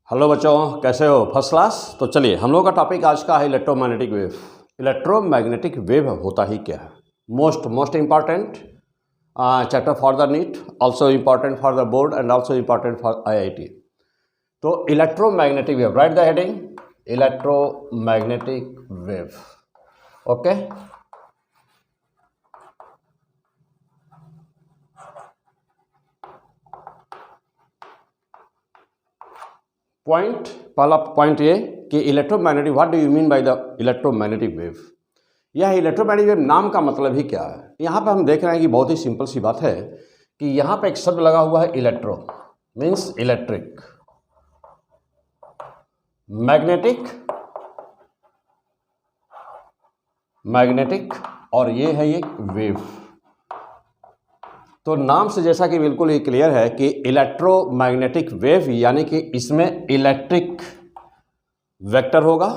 Hello बच्चों, कैसे हो? First class. तो चलिए, हम लोग का टॉपिक आज का है इलेक्ट्रोमैग्नेटिक वेव। इलेक्ट्रोमैग्नेटिक वेव होता ही क्या है? Most important chapter for the NEET, also important for the board and also important for IIT। तो electromagnetic wave, write the heading electromagnetic wave. Okay, पहला पॉइंट ये कि electromagnetic, what do you mean by the electromagnetic wave. यह electromagnetic wave नाम का मतलब ही क्या है? यहाँ पे हम देख रहे हैं कि बहुत ही सिंपल सी बात है कि यहाँ पे एक शब्द लगा हुआ है इलेक्ट्रो, मीन्स इलेक्ट्रिक, मैग्नेटिक और ये है एक वेव। तो नाम से जैसा कि बिल्कुल ही क्लियर है कि इलेक्ट्रोमैग्नेटिक वेव यानी कि इसमें इलेक्ट्रिक वेक्टर होगा,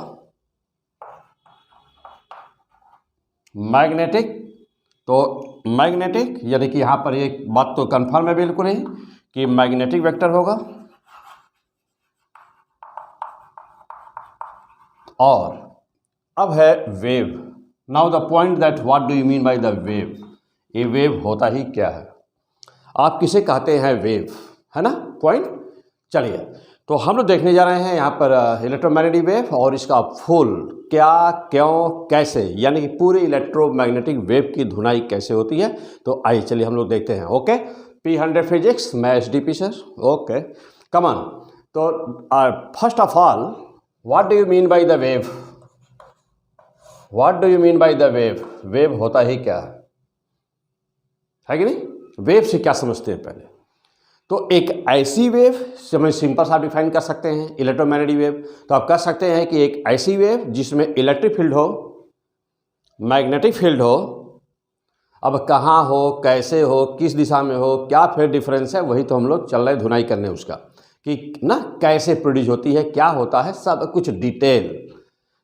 मैग्नेटिक, तो मैग्नेटिक यानी कि यहां पर एक बात तो कंफर्म है बिल्कुल ही कि मैग्नेटिक वेक्टर होगा, और अब है wave. Now the point that what do you mean by the wave. ये वेव होता ही क्या है? आप किसे कहते हैं वेव, है ना पॉइंट। चलिए, तो हम लोग देखने जा रहे हैं यहाँ पर इलेक्ट्रोमैग्नेटिक वेव और इसका फुल क्या, क्यों, कैसे, यानी कि पूरी इलेक्ट्रोमैग्नेटिक वेव की धुनाई कैसे होती है। तो आइए चलिए हम लोग देखते हैं। ओके, P100 फिजिक्स, मैं SDP sir. Okay, come on. तो first of all, what do you mean by the wave? What do you mean by the wave? Wave होता ही क्या है कि नहीं? वेव से क्या समझते हैं पहले? तो एक ऐसी वेव से हम सिंपल सा डिफाइन कर सकते हैं इलेक्ट्रोमैग्नेटिक वेव। तो आप कह सकते हैं कि एक ऐसी वेव जिसमें इलेक्ट्रिक फील्ड हो, मैग्नेटिक फील्ड हो, अब कहाँ हो, कैसे हो, किस दिशा में हो, क्या फिर डिफरेंस है, वही तो हम लोग चल रहे धुनाई करने उसका कि ना कैसे प्रोड्यूस होती है, क्या होता है, सब कुछ डिटेल,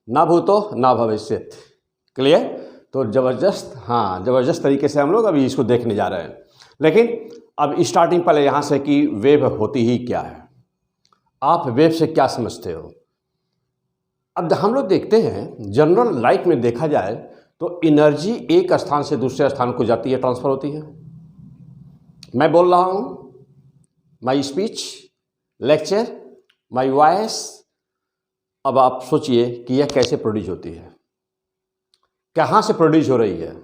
ना भूतो ना भविष्य। क्लियर? तो ज़बरदस्त तरीके से हम लोग अभी इसको देखने जा रहे हैं। लेकिन अब स्टार्टिंग पहले यहाँ से कि वेव होती ही क्या है, आप वेव से क्या समझते हो? अब हम लोग देखते हैं जनरल लाइफ में देखा जाए तो एनर्जी एक स्थान से दूसरे स्थान को जाती है, ट्रांसफर होती है। मैं बोल रहा हूँ, my speech, lecture, my voice, अब आप सोचिए कि यह कैसे प्रोड्यूस होती है, कहाँ से प्रोड्यूस हो रही है।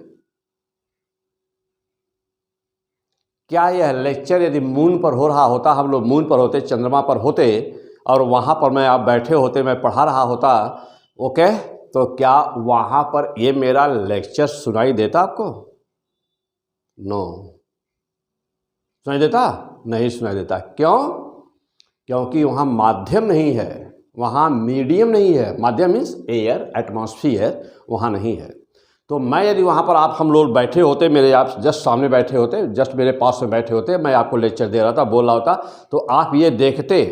क्या यह लेक्चर यदि मून पर हो रहा होता, हम लोग मून पर होते, चंद्रमा पर होते और वहाँ पर मैं आप बैठे होते, मैं पढ़ा रहा होता, ओके, तो क्या वहाँ पर ये मेरा लेक्चर सुनाई देता आपको? नो, सुनाई देता? नहीं सुनाई देता। क्यों? क्योंकि वहाँ माध्यम नहीं है, वहाँ मीडियम नहीं है। माध्यम मीन्स एयर, एटमॉस्फेयर वहाँ नहीं है। तो मैं यदि वहाँ पर आप हम लोग बैठे होते, मेरे आप जस्ट सामने बैठे होते, जस्ट मेरे पास में बैठे होते, मैं आपको लेक्चर दे रहा था, बोल रहा होता, तो आप ये देखते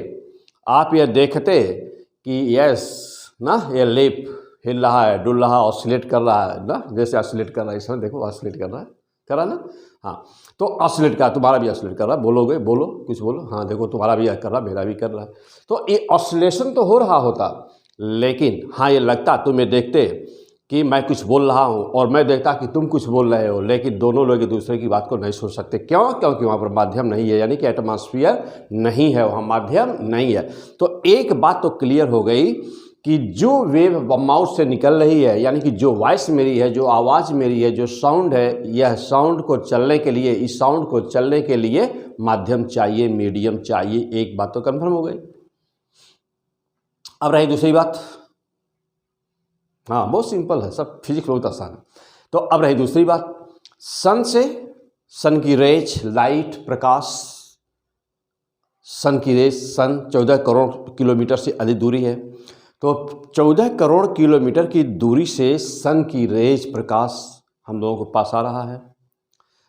कि यस ना, ये लिप हिल रहा है, डुल रहा, ऑसिलेट कर रहा है ना, जैसे ऑसिलेट कर रहा है इस समय, देखो ऑसिलेट कर रहा है ना। हाँ, तो ऑसिलेट का तुम्हारा भी ऑसिलेट कर रहा है, बोलोगे, बोलो कुछ बोलो। हाँ देखो, तुम्हारा भी कर रहा, मेरा भी कर रहा है। तो ये ऑसिलेशन तो हो रहा होता, लेकिन हाँ ये लगता, तुम्हें देखते कि मैं कुछ बोल रहा हूँ और मैं देखता कि तुम कुछ बोल रहे हो, लेकिन दोनों लोग एक दूसरे की बात को नहीं सुन सकते। क्यों? क्योंकि वहाँ पर माध्यम नहीं है, यानी कि एटमॉस्फेयर नहीं है, वहाँ माध्यम नहीं है। तो एक बात तो क्लियर हो गई कि जो वेव माउथ से निकल रही है, यानी कि जो वॉइस मेरी है, जो आवाज़ मेरी है, जो साउंड है, यह साउंड को चलने के लिए, इस साउंड को चलने के लिए माध्यम चाहिए, मीडियम चाहिए। एक बात तो कन्फर्म हो गई। अब रही दूसरी बात। हाँ, बहुत सिंपल है, सब फिजिक्स बहुत आसान है। तो अब रही दूसरी बात, सन से, सन की रेज, लाइट, प्रकाश, सन की रेज, सन 14 करोड़ किलोमीटर से अधिक दूरी है। तो 14 करोड़ किलोमीटर की दूरी से सन की रेज, प्रकाश हम लोगों को पास आ रहा है।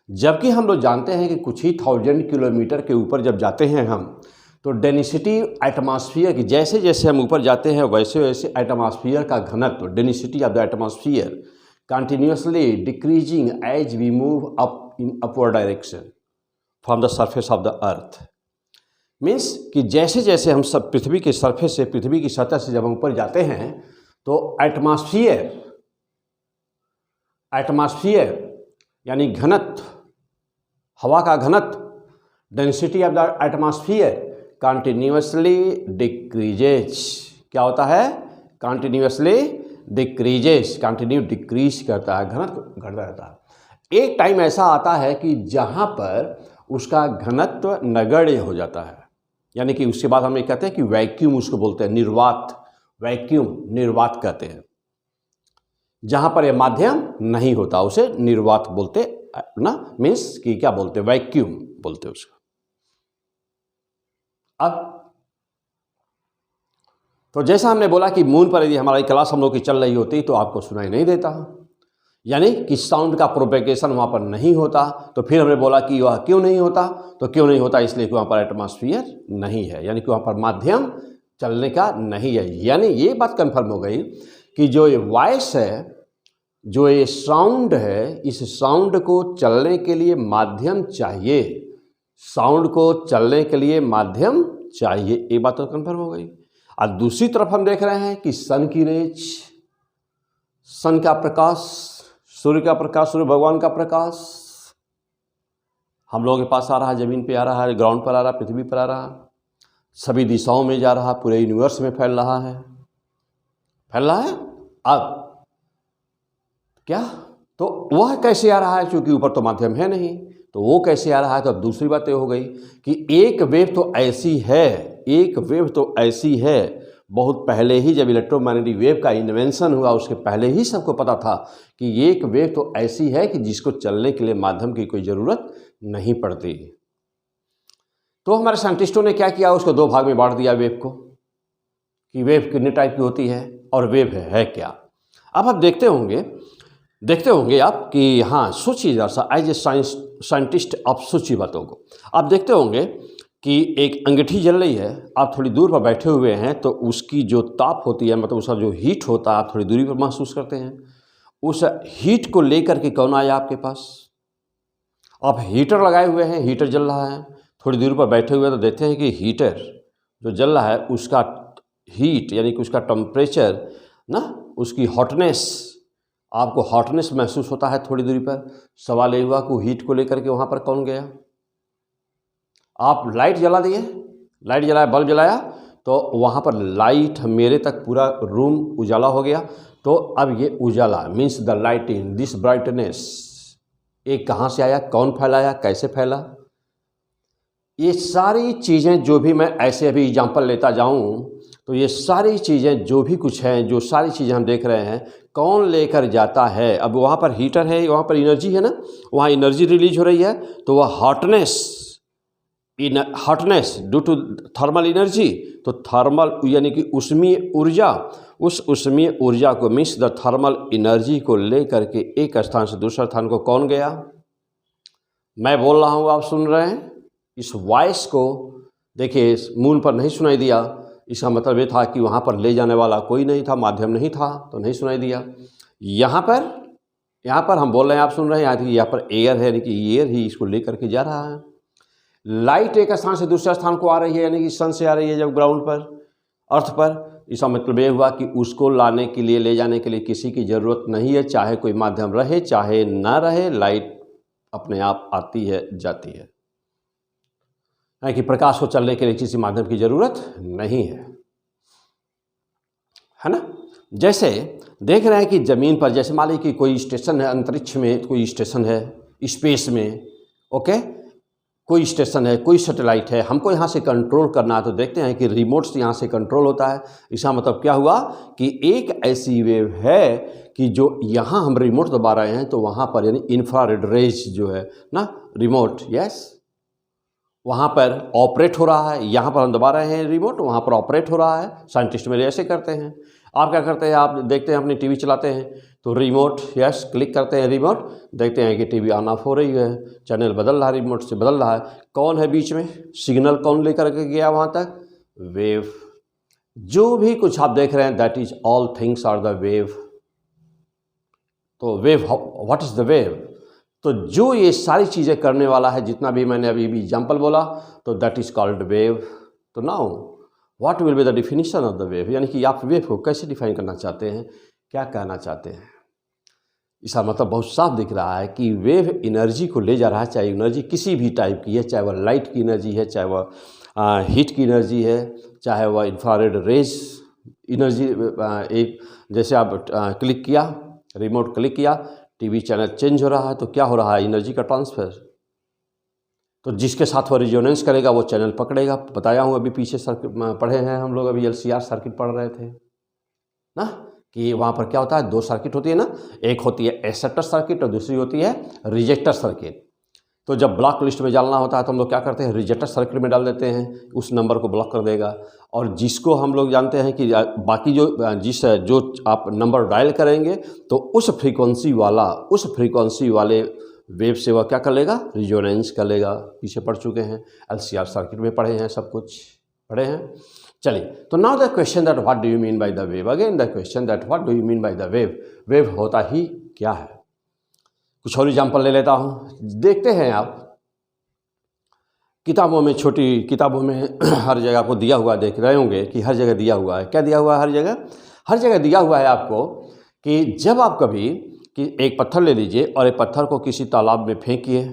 जबकि हम लोग जानते हैं कि कुछ ही 1000 किलोमीटर के ऊपर जब जाते हैं हम, तो डेंसिटी एटमॉस्फेयर की, जैसे जैसे हम ऊपर जाते हैं वैसे वैसे एटमॉस्फेयर का घनत्व, density of the atmosphere continuously decreasing as we move up in upward direction from the surface of the earth. Means कि जैसे जैसे हम सब पृथ्वी के सरफेस से, पृथ्वी की सतह से जब हम ऊपर जाते हैं तो एटमॉस्फेयर यानी घनत्व, हवा का घनत्व, density of the atmosphere continuously decreases. क्या होता है? कंटिन्यूअसली डिक्रीजेज, कंटिन्यू डिक्रीज करता है, घनत्व घटता रहता है। एक टाइम ऐसा आता है कि जहाँ पर उसका घनत्व नगण्य हो जाता है, यानी कि उसके बाद हम ये कहते हैं कि वैक्यूम, उसको बोलते हैं निर्वात, वैक्यूम निर्वात कहते हैं। जहाँ पर यह माध्यम नहीं होता उसे निर्वात बोलते ना, मीन्स कि क्या बोलते हैं? वैक्यूम बोलते हैं उसको। अब तो जैसा हमने बोला कि मून पर यदि हमारी क्लास हम लोग की चल रही होती तो आपको सुनाई नहीं देता, यानी कि साउंड का प्रोपेगेशन वहाँ पर नहीं होता। तो फिर हमने बोला कि वह क्यों नहीं होता? तो क्यों नहीं होता? इसलिए कि वहाँ पर एटमॉस्फेयर नहीं है, यानी कि वहाँ पर माध्यम चलने का नहीं है। यानी ये बात कंफर्म हो गई कि जो ये वॉइस है, जो ये साउंड है, इस साउंड को चलने के लिए माध्यम चाहिए, साउंड को चलने के लिए माध्यम चाहिए। ये बात तो कंफर्म हो गई। और दूसरी तरफ हम देख रहे हैं कि सन की रेज, सन का प्रकाश, सूर्य का प्रकाश, सूर्य भगवान का प्रकाश हम लोगों के पास आ रहा है, जमीन पे आ रहा है, ग्राउंड पर आ रहा है, पृथ्वी पर आ रहा है, सभी दिशाओं में जा रहा है, पूरे यूनिवर्स में फैल रहा है, फैल रहा है। अब क्या, तो वह कैसे आ रहा है? क्योंकि ऊपर तो माध्यम है नहीं, तो वो कैसे आ रहा है? तो अब दूसरी बात ये हो गई कि एक वेव तो ऐसी है, एक वेव तो ऐसी है, बहुत पहले ही जब इलेक्ट्रोमैग्नेटिक वेव का इन्वेंशन हुआ उसके पहले ही सबको पता था कि एक वेव तो ऐसी है कि जिसको चलने के लिए माध्यम की कोई ज़रूरत नहीं पड़ती। तो हमारे साइंटिस्टों ने क्या किया? उसको दो भाग में बांट दिया वेव को, कि वेव कितने टाइप की होती है और वेव है क्या। अब आप देखते होंगे आप कि हाँ, सोचिए जरा सा, एज ए साइंटिस्ट आप सोचिए बातों को। आप देखते होंगे कि एक अंगीठी जल रही है, आप थोड़ी दूर पर बैठे हुए हैं तो उसकी जो ताप होती है, मतलब उसका जो हीट होता है, आप थोड़ी दूरी पर महसूस करते हैं। उस हीट को लेकर के कौन आया आपके पास? आप हीटर लगाए हुए हैं, हीटर जल रहा है, थोड़ी दूर पर बैठे हुए तो देखते हैं कि हीटर जो जल रहा है उसका हीट यानी कि उसका टेम्परेचर ना, उसकी हॉटनेस, आपको हॉटनेस महसूस होता है थोड़ी दूरी पर। सवाल ये हुआ कि हीट को लेकर के वहाँ पर कौन गया? आप लाइट जला दिए, लाइट जलाया, बल्ब जलाया, तो वहाँ पर लाइट मेरे तक पूरा रूम उजाला हो गया। तो अब ये उजाला means the lighting, this brightness, ये कहाँ से आया? कौन फैलाया? कैसे फैला? ये सारी चीज़ें जो भी मैं ऐसे अभी एग्जाम्पल लेता जाऊँ तो ये सारी चीज़ें जो भी कुछ हैं, जो सारी चीज़ें हम देख रहे हैं, कौन लेकर जाता है? अब वहाँ पर हीटर है, वहाँ पर एनर्जी है ना, वहाँ एनर्जी रिलीज हो रही है, तो वह hotness due to thermal energy, तो थर्मल यानी कि ऊष्मीय ऊर्जा, उस ऊष्मीय ऊर्जा को मीन्स द थर्मल एनर्जी को लेकर के एक स्थान से दूसरे स्थान को कौन गया? मैं बोल रहा हूँ, आप सुन रहे हैं। इस वॉइस को देखिए, मून पर नहीं सुनाई दिया, इसका मतलब ये था कि वहाँ पर ले जाने वाला कोई नहीं था, माध्यम नहीं था, तो नहीं सुनाई दिया। यहाँ पर हम बोल रहे हैं, आप सुन रहे हैं, यहाँ पर एयर है, यानी कि एयर ही इसको लेकर के जा रहा है। लाइट एक स्थान से दूसरे स्थान को आ रही है, यानी कि सन से आ रही है जब ग्राउंड पर, अर्थ पर, इसका मतलब ये हुआ कि उसको लाने के लिए, ले जाने के लिए किसी की ज़रूरत नहीं है, चाहे कोई माध्यम रहे चाहे ना रहे, लाइट अपने आप आती है, जाती है, यानी कि प्रकाश को चलने के लिए किसी माध्यम की ज़रूरत नहीं है ना। जैसे देख रहे हैं कि ज़मीन पर, जैसे मान लीजिए कि कोई स्टेशन है, अंतरिक्ष में कोई स्टेशन है, स्पेस में, ओके, कोई स्टेशन है, कोई सैटेलाइट है, हमको यहाँ से कंट्रोल करना है, तो देखते हैं कि रिमोट से यहाँ से कंट्रोल होता है। इसका मतलब क्या हुआ कि एक ऐसी वेव है कि जो यहाँ हम रिमोट दबा रहे हैं तो वहाँ पर यानी इंफ्रारेड रेज जो है ना, रिमोट, यस, वहाँ पर ऑपरेट हो रहा है। यहाँ पर हम दबा रहे हैं रिमोट, वहाँ पर ऑपरेट हो रहा है। साइंटिस्ट मेरे ऐसे करते हैं। आप क्या करते हैं? आप देखते हैं, अपनी टीवी चलाते हैं तो रिमोट, यस, क्लिक करते हैं रिमोट, देखते हैं कि टीवी ऑन ऑफ हो रही है, चैनल बदल रहा है, रिमोट से बदल रहा है। कौन है बीच में? सिग्नल कौन लेकर के गया वहाँ तक? वेव। जो भी कुछ आप देख रहे हैं, that is all things are the wave. तो wave, what is the wave? तो जो ये सारी चीज़ें करने वाला है, जितना भी मैंने अभी भी एग्जाम्पल बोला, तो दैट इज़ कॉल्ड वेव। तो now what will be the definition of the wave, यानी कि आप वेव को कैसे डिफाइन करना चाहते हैं, क्या कहना चाहते हैं। इसका मतलब बहुत साफ दिख रहा है कि वेव एनर्जी को ले जा रहा है, चाहे एनर्जी किसी भी टाइप की है, चाहे वह लाइट की एनर्जी है, चाहे वह हीट की एनर्जी है, चाहे वह इंफ्रारेड रेज एनर्जी। एक जैसे आप क्लिक किया, रिमोट क्लिक किया, टीवी चैनल चेंज हो रहा है, तो क्या हो रहा है, एनर्जी का ट्रांसफर। तो जिसके साथ वो रिजोनेंस करेगा वो चैनल पकड़ेगा। बताया हूँ, अभी पीछे सर्किट पढ़े हैं हम लोग, अभी LCR सर्किट पढ़ रहे थे ना, कि वहाँ पर क्या होता है, 2 सर्किट होती है ना, एक होती है एक्सेप्टर सर्किट और दूसरी होती है रिजेक्टर सर्किट। तो जब ब्लॉक लिस्ट में डालना होता है तो हम लोग क्या करते हैं, रिजेक्टर सर्किट में डाल देते हैं, उस नंबर को ब्लॉक कर देगा। और जिसको हम लोग जानते हैं कि बाकी जो आप नंबर डायल करेंगे तो उस फ्रीक्वेंसी वाले वेव से वह क्या कर लेगा, रिजोनेंस कर लेगा। पीछे पढ़ चुके हैं, LCR सर्किट में पढ़े हैं, सब कुछ पढ़े हैं। चलिए, तो now the question that what do you mean by the wave, again the question that what do you mean by the wave, wave होता ही क्या है। कुछ और एग्जाम्पल ले लेता हूँ, देखते हैं आप किताबों में, छोटी किताबों में हर जगह आपको दिया हुआ देख रहे होंगे कि हर जगह दिया हुआ है। क्या दिया हुआ है, हर जगह दिया हुआ है आपको कि जब आप कभी कि एक पत्थर ले लीजिए और एक पत्थर को किसी तालाब में फेंकिए,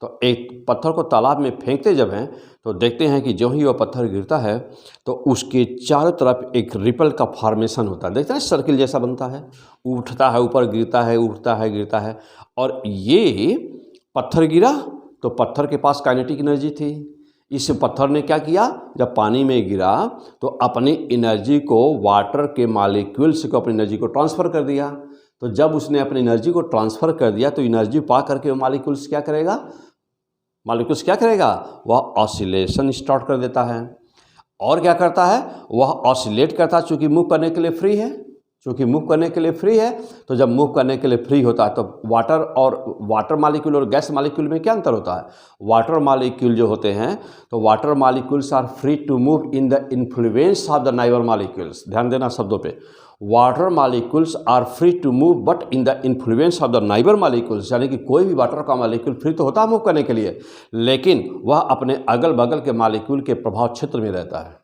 तो एक पत्थर को तालाब में फेंकते जब हैं तो देखते हैं कि जो ही वह पत्थर गिरता है तो उसके चारों तरफ एक रिपल का फॉर्मेशन होता है, देखते हैं सर्किल जैसा बनता है, उठता है, ऊपर गिरता है, उठता है, गिरता है। और ये पत्थर गिरा तो पत्थर के पास काइनेटिक एनर्जी थी। इस पत्थर ने क्या किया, जब पानी में गिरा तो अपनी एनर्जी को वाटर के मॉलिक्यूल्स को अपनी एनर्जी को ट्रांसफ़र कर दिया। तो जब उसने अपनी एनर्जी को ट्रांसफ़र कर दिया तो एनर्जी पा करके वो मॉलिक्यूल्स क्या करेगा, वह ऑसिलेशन स्टार्ट कर देता है। और क्या करता है, वह ऑसिलेट करता है, चूँकि मूव करने के लिए फ्री है, तो जब मूव करने के लिए फ्री होता है तो वाटर मॉलिक्यूल और गैस मॉलिक्यूल में क्या अंतर होता है। वाटर मॉलिक्यूल जो होते हैं तो water molecules are free to move in the influence of the neighbour molecules. ध्यान देना शब्दों पे, water molecules are free to move but in the influence of the neighbour molecules, यानी कि कोई भी वाटर का मॉलिक्यूल फ्री तो होता है मूव करने के लिए, लेकिन वह अपने अगल बगल के मॉलिक्यूल के प्रभाव क्षेत्र में रहता है।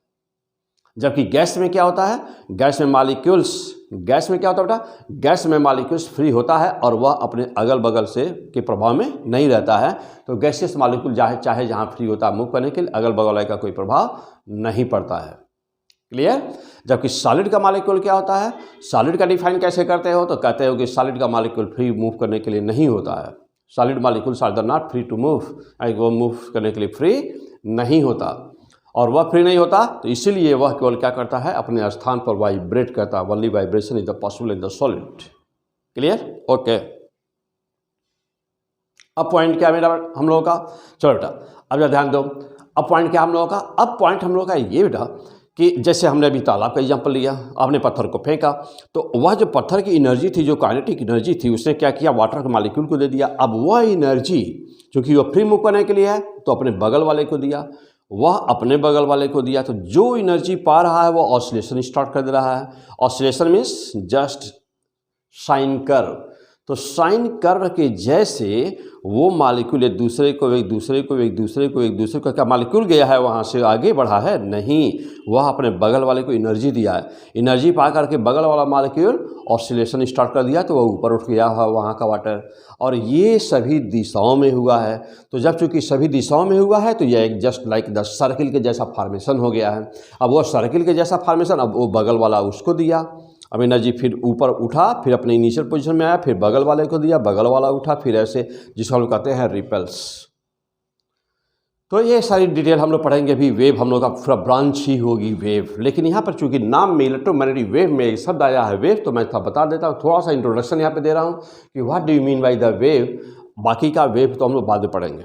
जबकि गैस में क्या होता है, गैस में मॉलिक्यूल्स फ्री होता है और वह अपने अगल बगल से के प्रभाव में नहीं रहता है। तो गैसियस मॉलिक्यूल चाहे जहाँ फ्री होता है मूव करने के लिए, अगल बगल वाले का कोई प्रभाव नहीं पड़ता है। क्लियर। जबकि सॉलिड का मॉलिक्यूल क्या होता है, सॉलिड का डिफाइन कैसे करते हो, तो कहते हो कि सॉलिड का मॉलिक्यूल फ्री मूव करने के लिए नहीं होता है। Solid molecules are not free to move, वो मूव करने के लिए फ्री नहीं होता। और वह फ्री नहीं होता तो इसीलिए वह केवल क्या करता है, अपने स्थान पर वाइब्रेट करता है। Only vibration is the possible in the solid. Clear, okay. अब पॉइंट क्या मेरा हम लोगों का, चलो बेटा अब जरा ध्यान दो। अब पॉइंट क्या हम लोगों का, अब पॉइंट हम लोगों का ये बेटा कि जैसे हमने अभी तालाब का एग्जाम्पल लिया, आपने पत्थर को फेंका तो वह जो पत्थर की एनर्जी थी, जो काइनेटिक एनर्जी थी, उसने क्या किया, वाटर के मॉलिक्यूल को दे दिया। अब वह एनर्जी चूँकि वह फ्री मूव करने के लिए है तो अपने बगल वाले को दिया, वह अपने बगल वाले को दिया। तो जो एनर्जी पा रहा है वह ऑसिलेशन स्टार्ट कर दे रहा है। Oscillation means just sine curve. तो साइन कर्व के जैसे वो मॉलिक्यूल एक दूसरे को क्या मॉलिक्यूल गया है वहाँ से आगे बढ़ा है, नहीं, वह अपने बगल वाले को एनर्जी दिया है। एनर्जी पा करके बगल वाला मॉलिक्यूल ऑसिलेशन स्टार्ट कर दिया तो वह ऊपर उठ गया है वहाँ का वाटर। और ये सभी दिशाओं में हुआ है। तो जब चूँकि सभी दिशाओं में हुआ है तो यह एक जस्ट लाइक द सर्किल के जैसा फॉर्मेशन हो गया है। अब वह सर्किल के जैसा फॉर्मेशन, अब वो बगल वाला उसको दिया, अब एनर्जी फिर ऊपर उठा, फिर अपने इनिशियल पोजीशन में आया, फिर बगल वाले को दिया, बगल वाला उठा, फिर ऐसे, जिसको हम लोग कहते हैं रिपल्स। तो ये सारी डिटेल हम लोग पढ़ेंगे। अभी वेव हम लोग का पूरा ब्रांच ही होगी वेव। लेकिन यहाँ पर चूंकि नाम में इलेक्ट्रोमैग्नेटिक वेव में एक शब्द आया है वेव, तो मैं बता देता हूँ, थोड़ा सा इंट्रोडक्शन यहाँ पे दे रहा हूँ कि what do you mean by the wave. बाकी का वेव तो हम लोग बाद में पढ़ेंगे।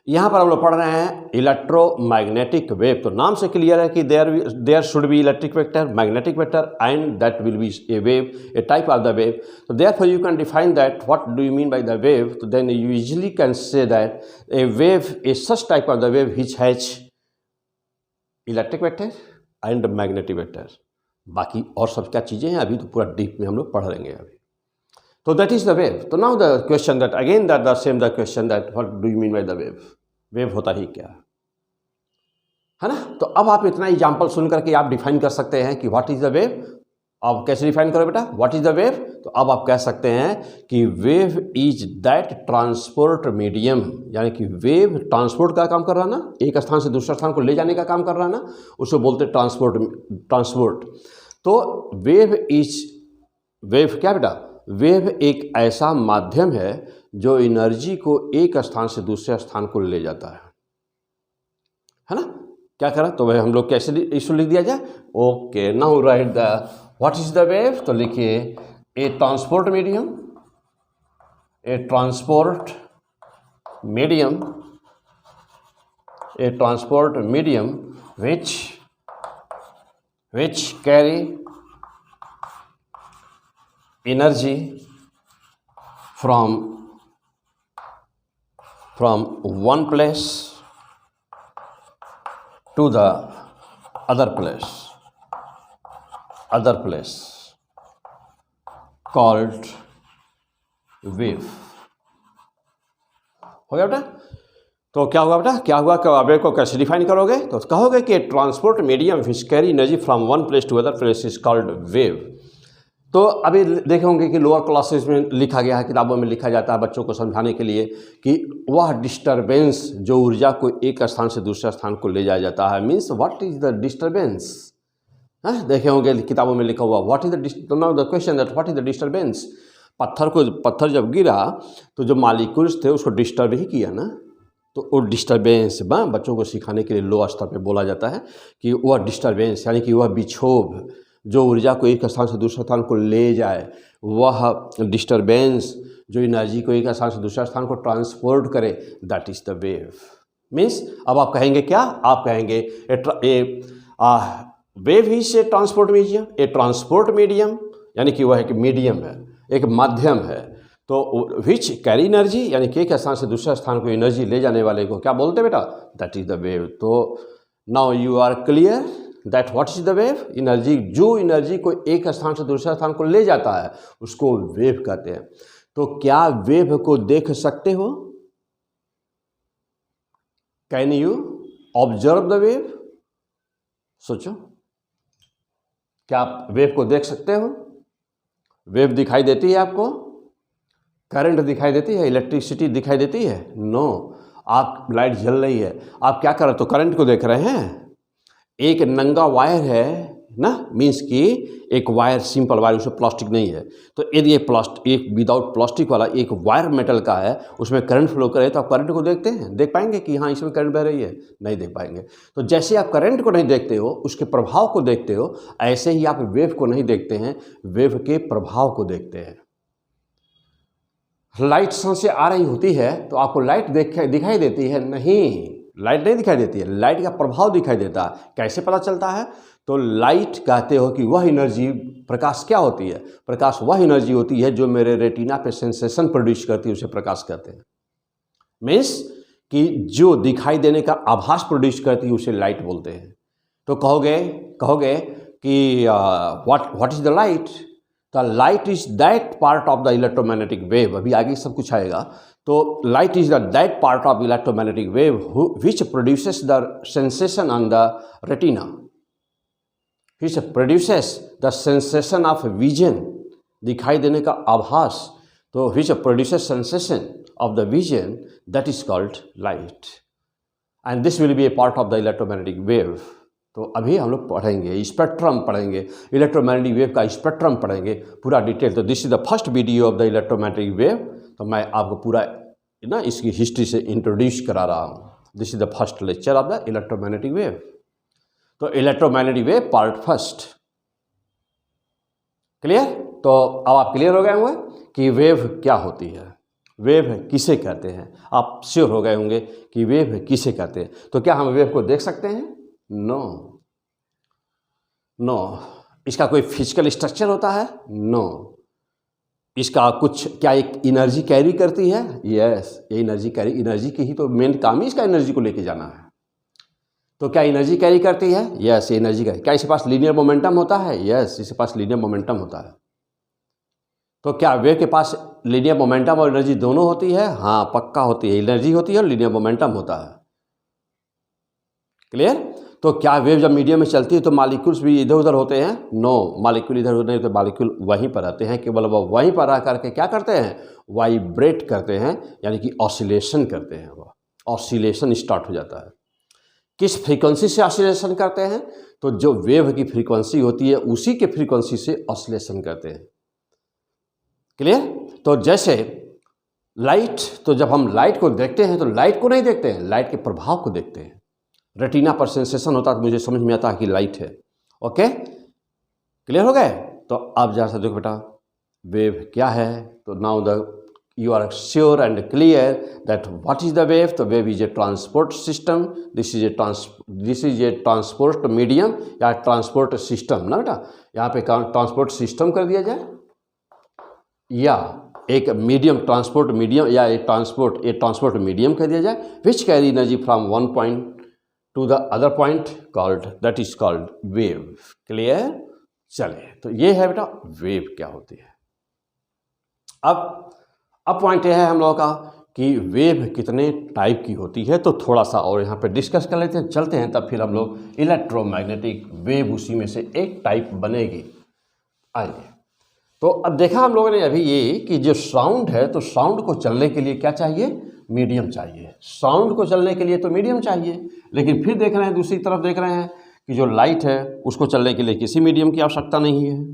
यहाँ पर हम लोग पढ़ रहे हैं इलेक्ट्रोमैग्नेटिक वेव। तो नाम से क्लियर है कि there should be electric vector, magnetic vector, and that will be a wave, a type of the wave. So therefore you can define that what do you mean by the wave. So then you easily can say that a wave is such type of the wave which has electric vector and magnetic vector. बाकी और सब क्या चीज़ें हैं अभी तो पूरा deep में हम लोग पढ़ लेंगे अभी। तो दैट इज द वेव. तो now the question that again that the same the question that what do you mean by the wave. Wave होता ही क्या है ना. तो अब आप इतना एग्जाम्पल सुन करके आप डिफाइन कर सकते हैं कि व्हाट इज द वेव. आप कैसे डिफाइन करो बेटा, व्हाट इज द वेव. तो अब आप कह सकते हैं कि wave is that transport medium, यानी कि वेव ट्रांसपोर्ट का काम कर रहा है ना, एक स्थान से दूसरे स्थान को ले जाने का काम कर रहा है ना, उसको बोलते हैं ट्रांसपोर्ट. तो वेव क्या बेटा, वेव एक ऐसा माध्यम है जो एनर्जी को एक स्थान से दूसरे स्थान को ले जाता है ना. क्या करा तो भाई हम लोग कैसे इशू लिख दिया जाए. Okay, now write the what is the wave. तो लिखिए a transport medium, a transport medium which carry energy from one place to the other place called wave. हो गया बेटा. तो क्या हुआ बेटा, क्या हुआ कि वेव को कैसे डिफाइन करोगे. तो कहोगे कि transport medium which carry energy from one place to other place is called wave. तो अभी देखे होंगे कि लोअर क्लासेस में लिखा गया है, किताबों में लिखा जाता है बच्चों को समझाने के लिए कि वह डिस्टरबेंस जो ऊर्जा को एक स्थान से दूसरे स्थान को ले जाया जाता है. Means what is the disturbance. देखे होंगे किताबों में लिखा हुआ what is the. Now the question that what is the disturbance. पत्थर जब गिरा तो जो मालिक्यूल्स थे उसको डिस्टर्ब ही किया ना. तो वो डिस्टरबेंस बच्चों को सिखाने के लिए लो स्तर पे बोला जाता है कि वह डिस्टरबेंस यानी कि वह विक्षोभ जो ऊर्जा को एक स्थान से दूसरे स्थान को ले जाए, वह डिस्टरबेंस जो एनर्जी को एक स्थान से दूसरे स्थान को ट्रांसपोर्ट करे, that is the wave. Means अब आप कहेंगे क्या, आप कहेंगे wave is a transport medium. A transport medium यानी कि वह एक मीडियम है, एक माध्यम है. तो विच कैरी एनर्जी यानी कि एक स्थान से दूसरे स्थान को एनर्जी ले जाने वाले को क्या बोलते हैं बेटा, दैट इज द वेव. तो now you are clear that what is the wave. Energy जो एनर्जी को एक स्थान से दूसरे स्थान को ले जाता है उसको वेव कहते हैं. तो क्या वेव को देख सकते हो. Can you observe the wave. सोचो, क्या आप वेव को देख सकते हो. वेव दिखाई देती है आपको, करंट दिखाई देती है, इलेक्ट्रिसिटी दिखाई देती है. नो. आप लाइट जल रही है, आप क्या कर रहे हो, तो करंट को देख रहे हैं. एक नंगा वायर है ना, मीन्स कि एक वायर सिंपल वायर, उसमें प्लास्टिक नहीं है. तो यदि एक विदाउट प्लास्टिक वाला एक वायर मेटल का है, उसमें करंट फ्लो करे तो आप करंट को देखते हैं, देख पाएंगे कि हाँ इसमें करंट बह रही है, नहीं देख पाएंगे. तो जैसे आप करंट को नहीं देखते हो, उसके प्रभाव को देखते हो, ऐसे ही आप वेव को नहीं देखते हैं, वेव के प्रभाव को देखते हैं. लाइट सन से आ रही होती है तो आपको लाइट दिखाई देती है, नहीं लाइट नहीं दिखाई देती है, लाइट का प्रभाव दिखाई देता है. कैसे पता चलता है, तो लाइट कहते हो कि वह एनर्जी, प्रकाश क्या होती है, प्रकाश वह एनर्जी होती है जो मेरे रेटिना पे सेंसेशन प्रोड्यूस करती है, उसे प्रकाश कहते हैं. मीन्स कि जो दिखाई देने का आभास प्रोड्यूस करती है उसे लाइट बोलते हैं. तो कहोगे कि व्हाट इज द लाइट. तो light is that part of the electromagnetic wave. अभी आगे सब कुछ आएगा. तो light is the that part of electromagnetic wave which produces the sensation on the retina, which produces the sensation of vision, दिखाई देने का आभास. तो which produces sensation of the vision, that is called light. And this will be A part of the electromagnetic wave. तो अभी हम लोग पढ़ेंगे, स्पेक्ट्रम पढ़ेंगे, इलेक्ट्रोमैग्नेटिक वेव का स्पेक्ट्रम पढ़ेंगे पूरा डिटेल. तो this is the first video of the electromagnetic wave. तो मैं आपको पूरा ना इसकी हिस्ट्री से इंट्रोड्यूस करा रहा हूँ. This is the first lecture of the electromagnetic wave. तो electromagnetic wave part first. Clear. तो अब आप क्लियर हो गए होंगे कि वेव क्या होती है, वेव किसे कहते हैं. आप श्योर हो गए होंगे कि वेव किसे कहते हैं. तो क्या हम वेव को देख सकते हैं. नो. इसका कोई फिजिकल स्ट्रक्चर होता है. नो. इसका कुछ क्या एक एनर्जी कैरी करती है. यस, ये एनर्जी की ही तो मेन काम ही इसका एनर्जी को लेके जाना है. तो क्या एनर्जी कैरी करती है. यस, एनर्जी का. क्या इसके पास लीनियर मोमेंटम होता है. यस, इसके पास लीनियर मोमेंटम होता है. तो क्या वेव के पास लीनियर मोमेंटम और एनर्जी दोनों होती है? हाँ, पक्का होती है, एनर्जी होती है और लीनियर मोमेंटम होता है। क्लियर? तो क्या वेव जब मीडियम में चलती है तो मॉलिक्यूल्स भी इधर उधर होते हैं? नो, मॉलिक्यूल इधर उधर नहीं, तो मॉलिक्यूल वहीं पर रहते हैं, केवल वो वहीं पर रह करके क्या करते हैं? वाइब्रेट करते हैं, यानी कि ऑसिलेशन करते हैं। वो ऑसिलेशन स्टार्ट हो जाता है। किस फ्रीक्वेंसी से ऑसिलेशन करते हैं? तो जो वेव की फ्रीक्वेंसी होती है उसी के फ्रीक्वेंसी से ऑसिलेशन करते हैं। क्लियर? तो जैसे लाइट, तो जब हम लाइट को देखते हैं तो लाइट को नहीं देखते हैं, लाइट के प्रभाव को देखते हैं। रेटिना पर सेंसेशन होता है तो मुझे समझ में आता है कि लाइट है। ओके, क्लियर हो गए? तो अब जरा सा देखो बेटा वेव क्या है। तो now the you are sure and clear that what is the wave? तो wave is a transport system, this is a transport medium या transport system ना बेटा, यहाँ पे transport system कर दिया जाए या एक मीडियम ट्रांसपोर्ट मीडियम या एक ट्रांसपोर्ट मीडियम कर दिया जाए which carry energy from one point to the other point called, that is called wave। Clear? चलिए, तो ये है बेटा वेव क्या होती है। अब पॉइंट यह है हम लोगों का कि वेव कितने टाइप की होती है, तो थोड़ा सा और यहाँ पे डिस्कस कर लेते हैं, चलते हैं, तब फिर हम लोग इलेक्ट्रोमैग्नेटिक वेव उसी में से एक टाइप बनेगी। आइए, तो अब देखा हम लोगों ने अभी ये कि जो साउंड है, तो साउंड को चलने के लिए क्या चाहिए? मीडियम चाहिए। साउंड को चलने के लिए तो मीडियम चाहिए, लेकिन फिर देख रहे हैं दूसरी तरफ देख रहे हैं कि जो लाइट है उसको चलने के लिए किसी मीडियम की आवश्यकता नहीं है।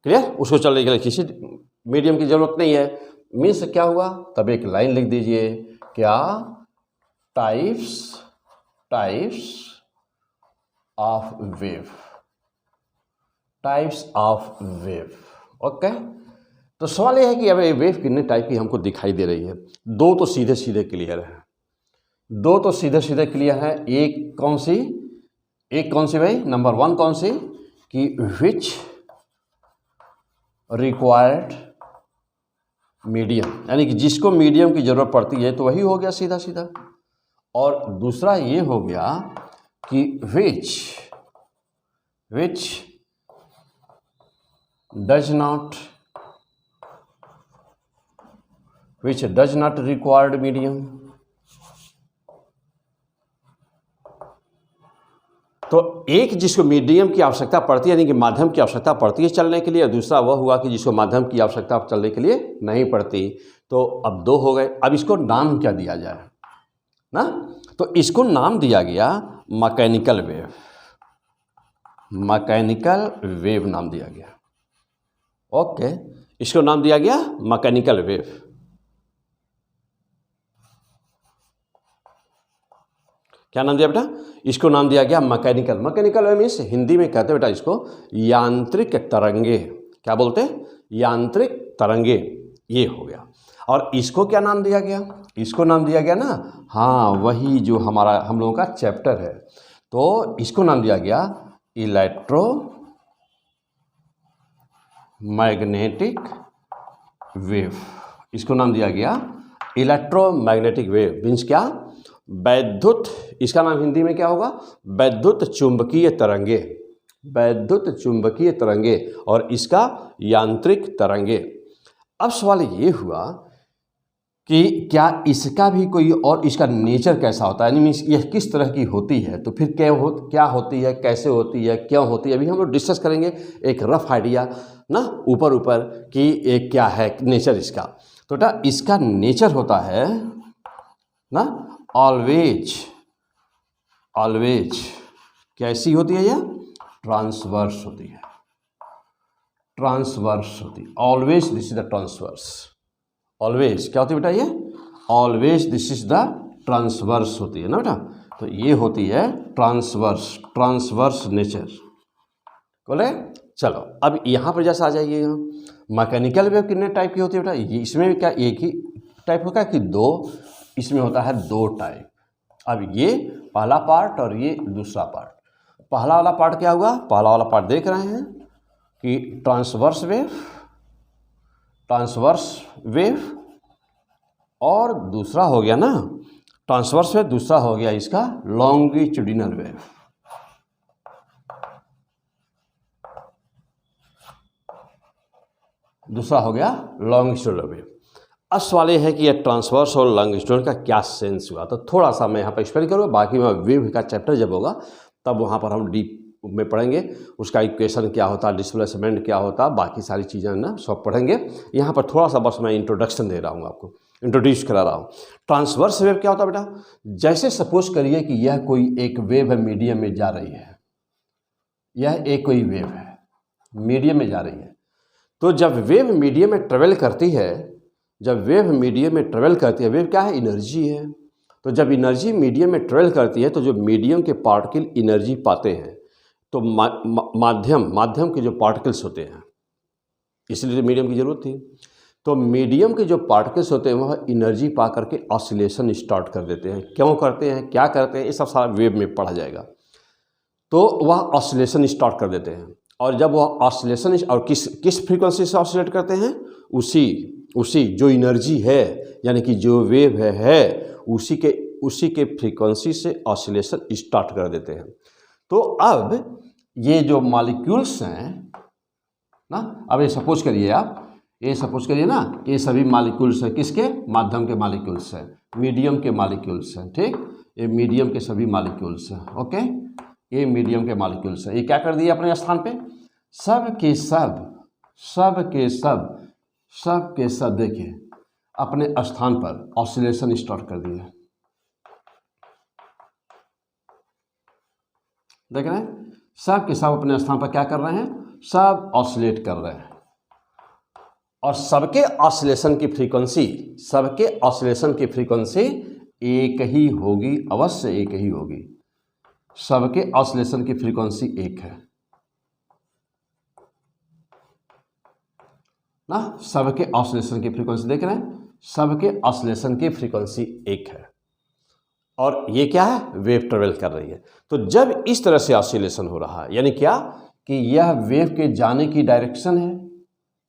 क्लियर? उसको चलने के लिए किसी मीडियम की जरूरत नहीं है। मीन्स क्या हुआ? तब एक लाइन लिख दीजिए, क्या? Types of wave, types of wave. Okay, तो सवाल यह है कि अब वेव कितने टाइप की हमको दिखाई दे रही है। दो तो सीधे सीधे क्लियर है, दो तो सीधे सीधे क्लियर है। एक कौन सी भाई? नंबर वन कौन सी? कि विच रिक्वायर्ड मीडियम, यानी कि जिसको मीडियम की जरूरत पड़ती है, तो वही हो गया सीधा सीधा। और दूसरा ये हो गया कि which does not required medium. तो एक जिसको मीडियम की आवश्यकता पड़ती है, यानी कि माध्यम की आवश्यकता पड़ती है चलने के लिए, और दूसरा वह हुआ कि जिसको माध्यम की आवश्यकता चलने के लिए नहीं पड़ती। तो अब दो हो गए। अब इसको नाम क्या दिया जाए ना? तो इसको नाम दिया गया मैकेनिकल वेव। मैकेनिकल वेव नाम दिया गया। ओके, इसको नाम दिया गया मैकेनिकल वेव। क्या नाम दिया बेटा? इसको नाम दिया गया mechanical. Mechanical wave means Hindi में कहते हैं बेटा इसको यांत्रिक तरंगे। क्या बोलते हैं? यांत्रिक तरंगे। ये हो गया। और इसको क्या नाम दिया गया? इसको नाम दिया गया ना, हाँ, वही जो हमारा हम लोगों का चैप्टर है, तो इसको नाम दिया गया इलेक्ट्रोमैग्नेटिक वेव। इसको नाम दिया गया इलेक्ट्रोमैग्नेटिक वेव। मीन्स क्या? वैद्युत, इसका नाम हिंदी में क्या होगा? वैद्युत चुंबकीय तरंगे। वैद्युत चुंबकीय तरंगे और इसका यांत्रिक तरंगे। अब सवाल ये हुआ कि क्या इसका भी कोई और, इसका नेचर कैसा होता है, यानी यह किस तरह की होती है, तो फिर क्या होती है, कैसे होती है, क्यों होती है, अभी हम लोग डिस्कस करेंगे। एक रफ आइडिया ना ऊपर कि एक क्या है नेचर इसका। तो बेटा इसका नेचर होता है ना ऑलवेज कैसी होती है? यह ट्रांसवर्स होती है। Always this is the transverse. Always क्या होती है बेटा? ये always this is the transverse होती है ना बेटा। तो ये होती है ट्रांसवर्स नेचर। बोले चलो अब यहाँ पर जैसा आ जाइए, मैकेनिकल वेव कितने टाइप की होती है बेटा? इसमें क्या एक ही टाइप होगा कि दो? इसमें होता है दो टाइप। अब ये पहला पार्ट और ये दूसरा पार्ट। पहला वाला पार्ट क्या हुआ? पहला वाला पार्ट देख रहे हैं कि ट्रांसवर्स वेव, और दूसरा हो गया ना ट्रांसवर्स वेव, दूसरा हो गया इसका लॉन्गिट्यूडिनल वेव। दूसरा हो गया लॉन्गिट्यूडनल वेव। अब सवाल ये है कि यह ट्रांसवर्स और लॉन्गिट्यूडनल का क्या सेंस हुआ, तो थोड़ा सा मैं यहाँ पर एक्सप्लेन करूँगा, बाकी मैं वेव का चैप्टर जब होगा तब वहाँ पर हम डीप में पढ़ेंगे, उसका इक्वेशन क्या होता है, डिस्प्लेसमेंट क्या होता है, बाकी सारी चीज़ें ना सब पढ़ेंगे। यहाँ पर थोड़ा सा बस मैं इंट्रोडक्शन दे रहा हूँ, आपको इंट्रोड्यूस करा रहा हूँ। ट्रांसवर्स वेव क्या होता है बेटा, जैसे सपोज करिए कि यह कोई एक वेव है, मीडियम में जा रही है, यह एक कोई वेव है मीडियम में जा रही है। तो जब वेव मीडियम में ट्रेवल करती है, जब वेव मीडियम में ट्रेवल करती है, वेव क्या है, एनर्जी है। तो जब एनर्जी मीडियम में ट्रेवल करती है तो जो मीडियम के पार्टिकल एनर्जी पाते हैं, तो माध्यम के जो पार्टिकल्स होते हैं, इसलिए मीडियम की जरूरत थी। तो मीडियम के जो पार्टिकल्स होते हैं वह एनर्जी पा करके ऑसिलेशन स्टार्ट कर देते हैं। क्यों करते हैं, क्या करते हैं, ये सब सारा वेव में पढ़ा जाएगा। तो वह ऑसिलेशन स्टार्ट कर देते हैं, और जब वह ऑसिलेशन और किस फ्रीक्वेंसी से ऑसिलेट करते हैं, उसी जो एनर्जी है, यानी कि जो वेव है उसी के फ्रीक्वेंसी से ऑसिलेशन स्टार्ट कर देते हैं। तो अब ये जो मॉलिक्यूल्स हैं ना, अब ये सपोज करिए ना कि ये सभी मॉलिक्यूल्स हैं, किसके, माध्यम के मॉलिक्यूल्स हैं, मीडियम के मॉलिक्यूल्स हैं, ठीक, ये मीडियम के सभी मॉलिक्यूल्स हैं, ओके, ये मीडियम के मॉलिक्यूल्स हैं। ये क्या कर दिए अपने स्थान पे, सब के सब देखिए अपने स्थान पर ऑसिलेशन स्टार्ट कर दिए। देख रहे हैं, सब के सब अपने स्थान पर क्या कर रहे हैं, सब ऑसिलेट कर रहे हैं, और सबके ऑसिलेशन की फ्रीक्वेंसी एक ही होगी, अवश्य एक ही होगी। सबके ऑसिलेशन की फ्रीक्वेंसी एक है ना, सबके ऑसिलेशन की फ्रीक्वेंसी देख रहे हैं, सबके ऑसिलेशन की फ्रीक्वेंसी एक है, और ये क्या है, वेव ट्रेवल कर रही है। तो जब इस तरह से ऑसिलेशन हो रहा है, यानी क्या कि यह वेव के जाने की डायरेक्शन है,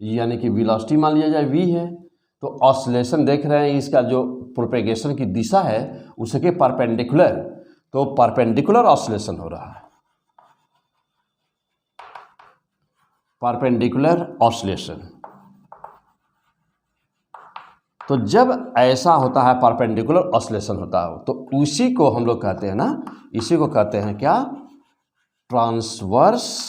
यानी कि वेलोसिटी मान लिया जाए v है, तो ऑसिलेशन देख रहे हैं, इसका जो प्रोपेगेशन की दिशा है उसके परपेंडिकुलर, तो परपेंडिकुलर ऑसिलेशन हो रहा है, परपेंडिकुलर ऑसिलेशन। तो जब ऐसा होता है, परपेंडिकुलर ऑसिलेशन होता है, तो उसी को हम लोग कहते हैं ना, इसी को कहते हैं क्या, ट्रांसवर्स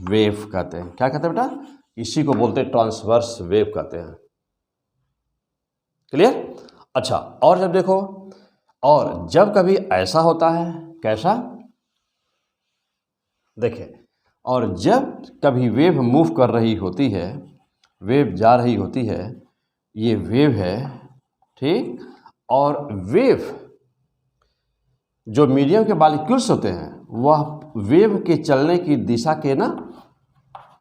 वेव कहते हैं। क्या कहते हैं बेटा, इसी को बोलते हैं ट्रांसवर्स वेव कहते हैं। क्लियर? अच्छा, और जब देखो, और जब कभी ऐसा होता है, कैसा, देखिए, और जब कभी वेव मूव कर रही होती है, वेव जा रही होती है, ये वेव है, ठीक, और वेव जो मीडियम के मॉलिक्यूल्स होते हैं वह वेव के चलने की दिशा के ना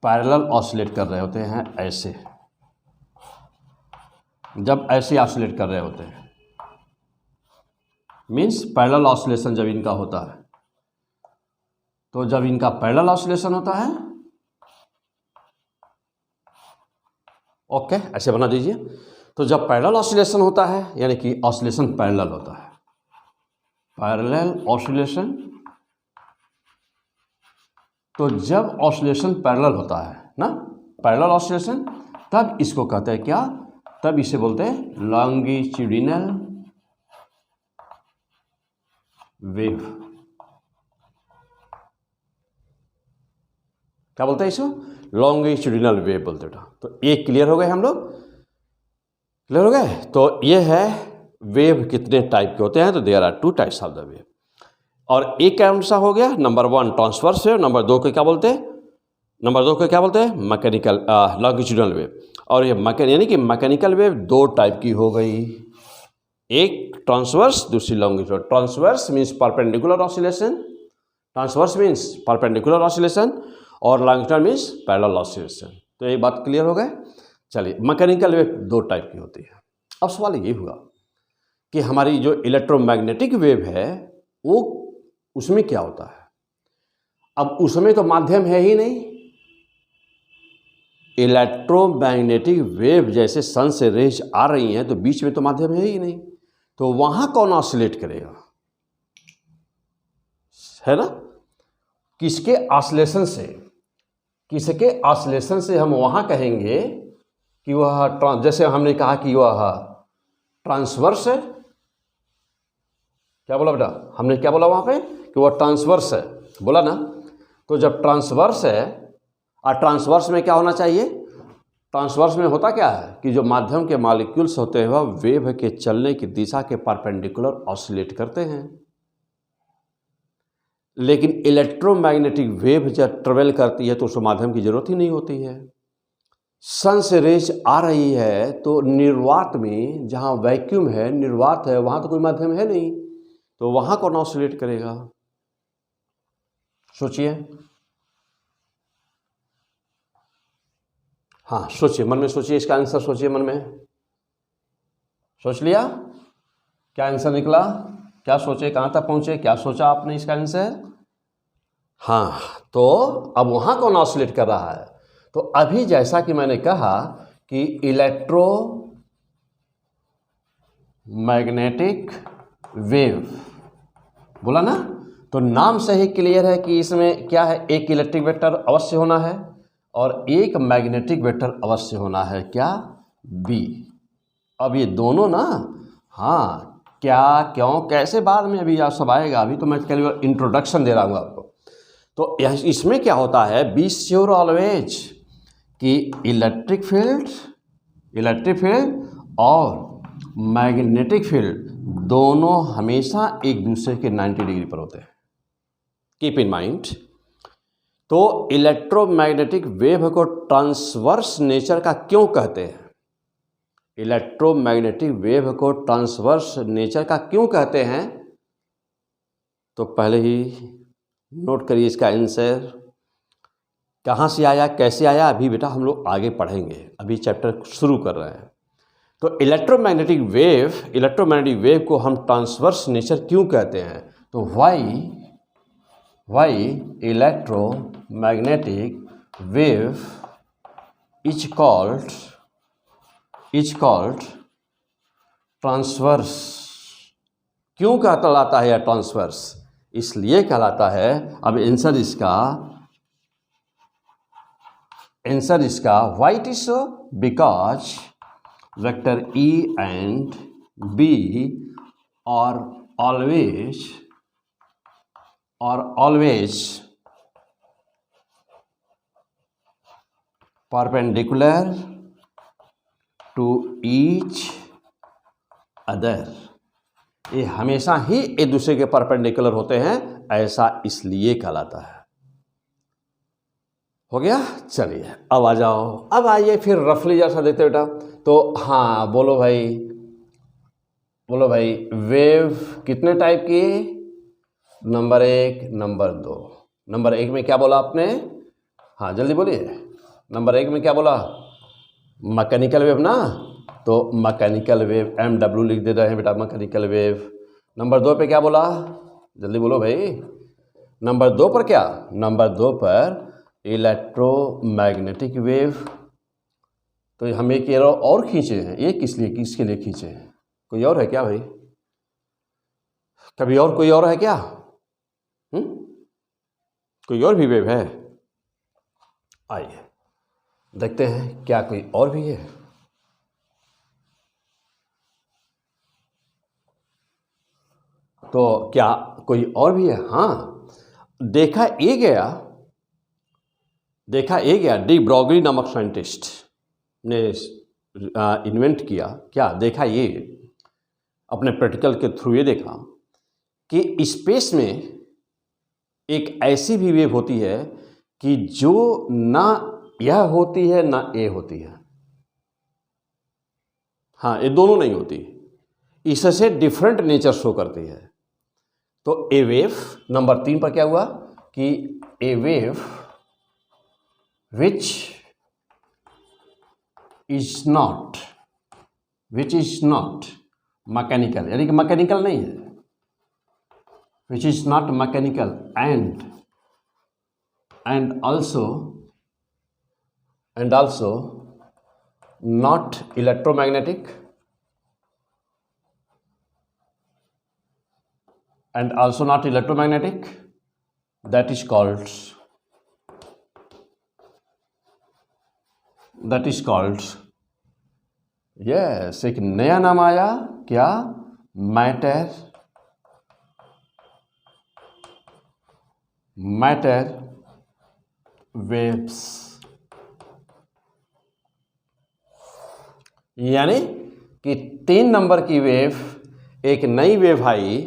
पैरेलल ऑसिलेट कर रहे होते हैं, ऐसे, जब ऐसे ऑसिलेट कर रहे होते हैं, मीन्स पैरेलल ऑसिलेशन जब इनका होता है, तो जब इनका पैरेलल ऑसिलेशन होता है, ओके, ऐसे बना दीजिए। तो जब पैरेलल ऑसिलेशन होता है, यानी कि ऑसिलेशन पैरेलल होता है, पैरेलल ऑसिलेशन, तो जब ऑसिलेशन पैरेलल होता है ना, पैरेलल ऑसिलेशन, तब इसको कहते हैं क्या, तब इसे बोलते हैं लॉन्गिट्यूडिनल वेव। क्या बोलते हैं इसको, लॉन्गिट्यूडिनल वेव बोलते हैं। तो ये क्लियर हो गए, हम लोग क्लियर हो गए। तो ये है वेव कितने टाइप के होते हैं, तो there are 2 types of the wave. और एक कौन सा हो गया, नंबर 1 ट्रांसवर्स वेव, नंबर 2 को क्या बोलते हैं, मैकेनिकल लॉन्गिट्यूडिनल वेव। और ये यानी कि मैकेनिकल वेव 2 टाइप की हो गई, एक ट्रांसवर्स, दूसरी longitudinal. Transverse means perpendicular oscillation, और लॉन्गिट्यूडिनल मीन्स पैरेलल ऑसिलेशन। तो ये बात क्लियर हो गए। चलिए, मैकेनिकल वेव 2 टाइप की होती है। अब सवाल ये हुआ कि हमारी जो इलेक्ट्रोमैग्नेटिक वेव है वो, उसमें क्या होता है। अब उसमें तो माध्यम है ही नहीं, इलेक्ट्रोमैग्नेटिक वेव जैसे सन से रेज आ रही हैं तो बीच में तो माध्यम है ही नहीं, तो वहां कौन ऑसिलेट करेगा, है ना, किसके ऑसिलेशन से, किसके ऑसिलेशन से हम वहाँ कहेंगे कि वह जैसे हमने कहा कि वह ट्रांसवर्स है। क्या बोला बेटा, हमने क्या बोला वहाँ पे कि वह ट्रांसवर्स है, बोला ना। तो जब ट्रांसवर्स है, और ट्रांसवर्स में क्या होना चाहिए, ट्रांसवर्स में होता क्या है कि जो माध्यम के मॉलिक्यूल्स होते हैं वह वेव के चलने की दिशा के परपेंडिकुलर ऑसिलेट करते हैं। लेकिन इलेक्ट्रोमैग्नेटिक वेव जब ट्रेवल करती है तो उस माध्यम की जरूरत ही नहीं होती है। सन से रेज आ रही है तो निर्वात में, जहाँ वैक्यूम है, निर्वात है, वहाँ तो कोई माध्यम है नहीं, तो वहाँ कौन ऑसिलेट करेगा? सोचिए, हाँ सोचिए, मन में सोचिए, इसका आंसर सोचिए, मन में सोच लिया? क्या आंसर निकला? क्या सोचे, कहाँ तक पहुँचे, क्या सोचा आपने इसका आंसर? हाँ, तो अब वहाँ कौन ऑसिलेट कर रहा है? तो अभी जैसा कि मैंने कहा कि इलेक्ट्रोमैग्नेटिक वेव, बोला ना, तो नाम से ही क्लियर है कि इसमें क्या है, एक इलेक्ट्रिक वेक्टर अवश्य होना है और एक मैग्नेटिक वेक्टर अवश्य होना है। क्या? बी। अब ये दोनों ना, हाँ, क्या, क्यों, कैसे, बाद में अभी आप सब आएगा, अभी तो मैं केवल इंट्रोडक्शन दे रहा हूँ आपको। तो इसमें क्या होता है, बी श्योर ऑलवेज कि इलेक्ट्रिक फील्ड और मैग्नेटिक फील्ड दोनों हमेशा एक दूसरे के 90 डिग्री पर होते हैं। Keep in mind. तो इलेक्ट्रोमैग्नेटिक वेव को ट्रांसवर्स नेचर का क्यों कहते हैं? इलेक्ट्रोमैग्नेटिक वेव को ट्रांसवर्स नेचर का क्यों कहते हैं? तो पहले ही नोट करिए इसका आंसर। कहाँ से आया, कैसे आया, अभी बेटा हम लोग आगे पढ़ेंगे, अभी चैप्टर शुरू कर रहे हैं। तो इलेक्ट्रोमैग्नेटिक वेव को हम ट्रांसवर्स नेचर क्यों कहते हैं? तो why electromagnetic wave is called transverse. क्यों कहलाता है यह ट्रांसवर्स? इसलिए कहलाता है, अब आंसर इसका why it is so, because vector E and B are always perpendicular to each other। ये हमेशा ही एक दूसरे के परपेंडिकुलर होते हैं, ऐसा इसलिए कहलाता है। हो गया? चलिए अब आ जाओ, अब आइए फिर रफली जैसा देखते बेटा। तो हाँ, बोलो भाई, वेव कितने टाइप की? Number 1, number 2। नंबर 1 में क्या बोला आपने? हाँ जल्दी बोलिए। नंबर 1 में क्या बोला? मैकेनिकल वेव ना, तो मैकेनिकल वेव, MW लिख दे रहे हैं बेटा, मैकेनिकल वेव। नंबर 2 पे क्या बोला? जल्दी बोलो भाई। नंबर 2 पर क्या? नंबर 2 पर इलेक्ट्रोमैग्नेटिक वेव। तो हम एक एरो और खींचे हैं, ये किसके लिए खींचे हैं? कोई और है क्या भाई? कभी और कोई और है क्या? कोई और भी वेव है? आइए देखते हैं क्या कोई और भी है। तो क्या कोई और भी है? हाँ, देखा ये गया डी ब्रॉगली नामक साइंटिस्ट ने इन्वेंट किया। क्या देखा? ये अपने प्रैक्टिकल के थ्रू ये देखा कि स्पेस में एक ऐसी भी वेव होती है कि जो ना यह होती है ना ए होती है। हाँ, ये दोनों नहीं होती, इससे डिफरेंट नेचर शो करती है। तो ए वेव, नंबर 3 पर क्या हुआ कि a wave which is not mechanical, यानी कि मैकेनिकल नहीं है, which is not mechanical and also not electromagnetic and also not electromagnetic, that is called that is called, yes, एक नया नाम आया क्या, मैटर वेव्स। यानी कि 3 नंबर की वेव, एक नई वेव आई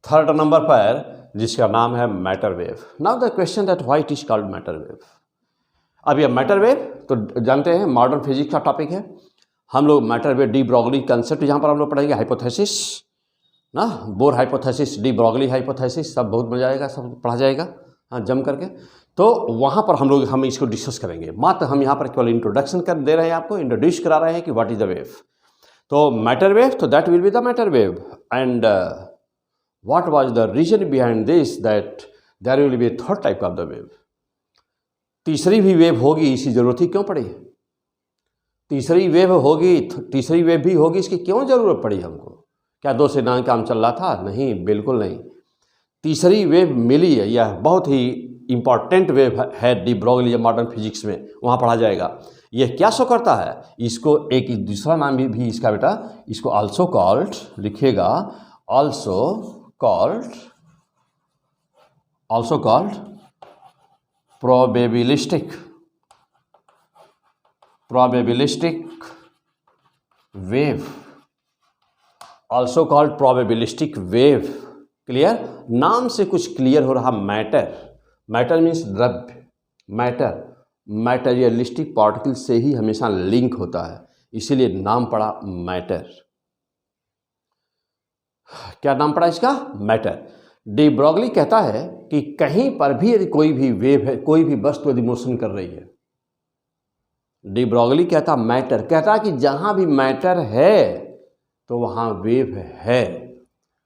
3rd नंबर पर जिसका नाम है matter wave. Now the question that why it is called matter wave. अब ये मैटर वेव तो जानते हैं मॉडर्न फिजिक्स का टॉपिक है। हम लोग matter wave de Broglie concept यहाँ पर हम लोग पढ़ेंगे, हाइपोथेसिस ना, bore hypothesis, de Broglie hypothesis, सब बहुत मजा आएगा, सब पढ़ा जाएगा हाँ जम करके। तो वहाँ पर हम इसको डिस्कस करेंगे। मात्र हम यहाँ पर केवल इंट्रोडक्शन कर दे रहे हैं, आपको इंट्रोड्यूस करा रहे हैं कि व्हाट इज द वेव। तो मैटर वेव, तो that will be the matter wave. And what was the reason behind this, that there will be a third type of the wave. तीसरी भी वेव होगी, इसी जरूरत ही क्यों पड़ी? तीसरी वेव होगी, तीसरी वेव भी होगी, इसकी क्यों जरूरत पड़ी हमको? क्या 2 से 9 काम चल रहा था? नहीं, बिल्कुल नहीं। तीसरी वेव मिली है, यह बहुत ही इंपॉर्टेंट वेव है डी ब्रॉगली मॉडर्न फिजिक्स में, वहाँ पढ़ा जाएगा। यह क्या शो करता है? इसको एक दूसरा नाम भी इसका बेटा, इसको आल्सो कॉल्ड लिखिएगा, also called probabilistic wave, also called probabilistic wave. Clear? नाम से कुछ क्लियर हो रहा। मैटर मीन्स द्रव्य, मैटेरियलिस्टिक पार्टिकल से ही हमेशा लिंक होता है, इसीलिए नाम पड़ा मैटर। क्या नाम पड़ा इसका? मैटर। डी ब्रॉगली कहता है कि कहीं पर भी यदि कोई भी वेव है, कोई भी वस्तु यदि मोशन कर रही है, डी ब्रॉगली कहता मैटर, कहता कि जहां भी मैटर है तो वहां वेव है।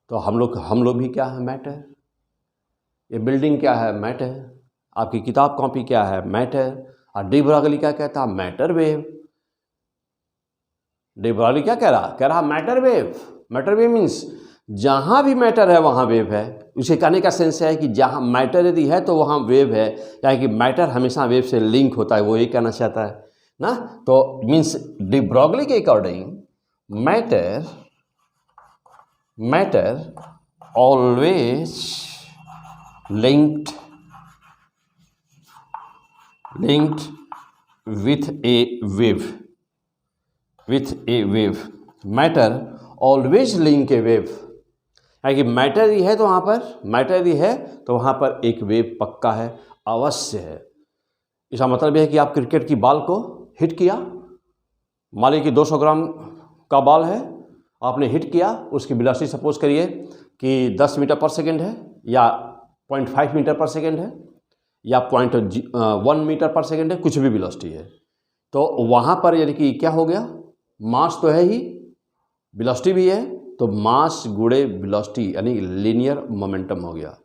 तो हम लोग भी क्या है? मैटर। ये बिल्डिंग क्या है? मैटर। आपकी किताब कॉपी क्या है? मैटर। और डी ब्रॉगली क्या कहता? Matter wave. डी ब्रॉगली क्या कह रहा matter wave. Matter wave means जहां भी मैटर है वहां वेव है। उसे कहने का सेंस है कि जहां मैटर यदि है तो वहां वेव है, यानी कि मैटर हमेशा वेव से लिंक होता है, वो ये कहना चाहता है ना। तो मीन्स डी ब्रॉगली के according matter always linked with a wave, matter always link A wave, यानी कि मैटर ही है तो वहाँ पर एक वेव पक्का है, अवश्य है। इसका मतलब यह है कि आप क्रिकेट की बॉल को हिट किया, मान लीजिए कि 200 ग्राम का बॉल है, आपने हिट किया, उसकी वेलोसिटी सपोज करिए कि 10 मीटर पर सेकेंड है, या 0.5 मीटर पर सेकेंड है, या 0.1 मीटर पर सेकेंड है, कुछ भी वेलोसिटी है। तो वहाँ पर यानी कि क्या हो गया? मास तो है ही, वेलोसिटी भी है, तो मास गुणे वेलोसिटी यानी लीनियर मोमेंटम हो गया,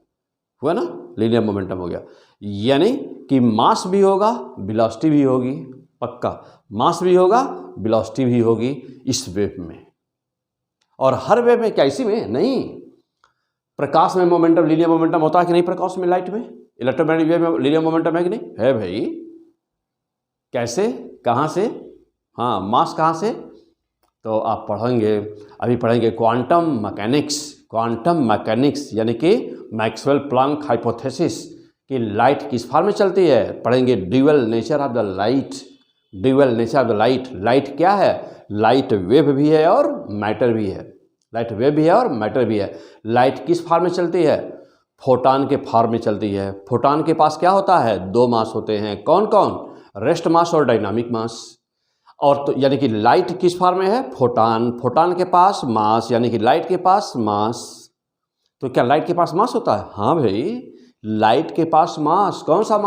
हुआ ना, लीनियर मोमेंटम हो गया। यानी कि मास भी होगा, वेलोसिटी भी होगी, पक्का मास भी होगा, वेलोसिटी भी होगी इस वेव में। और हर वेव में क्या इसी में नहीं, प्रकाश में मोमेंटम, लीनियर मोमेंटम होता है कि नहीं? प्रकाश में, लाइट में, इलेक्ट्रोमैग्नेटिक वेव में लीनियर मोमेंटम है कि नहीं? है भाई। कैसे, कहाँ से? हाँ, मास कहाँ से? तो आप अभी पढ़ेंगे क्वांटम मैकेनिक्स, यानी कि मैक्सवेल प्लांक हाइपोथेसिस कि लाइट किस फॉर्म में चलती है। पढ़ेंगे dual nature of the light. Light क्या है? लाइट वेव भी है और मैटर भी है। लाइट किस फॉर्म में चलती है? फोटॉन के फॉर्म में चलती है। फोटॉन के पास क्या होता है? 2 मास होते हैं। कौन कौन? रेस्ट मास और डायनामिक मास। और तो यानी कि लाइट किस फॉर्म में है? फोटॉन के पास मास, यानी कि लाइट के पास मास। तो क्या लाइट के पास मास होता है? हाँ भाई, लाइट के पास मास। कौन सा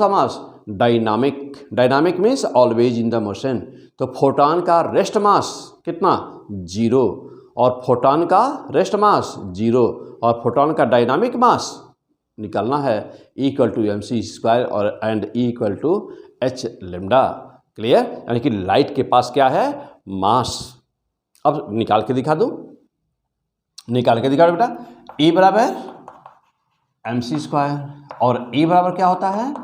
मास? Dynamic means always in the motion. तो फोटॉन का रेस्ट मास कितना? 0। और फोटॉन का रेस्ट मास 0, और फोटॉन का डायनामिक मास निकालना है =mc² और एंड E=h लैम्डा। क्लियर? यानी कि लाइट के पास क्या है? मास। अब निकाल के दिखा दूं, बेटा। E बराबर mc² और E बराबर क्या होता है?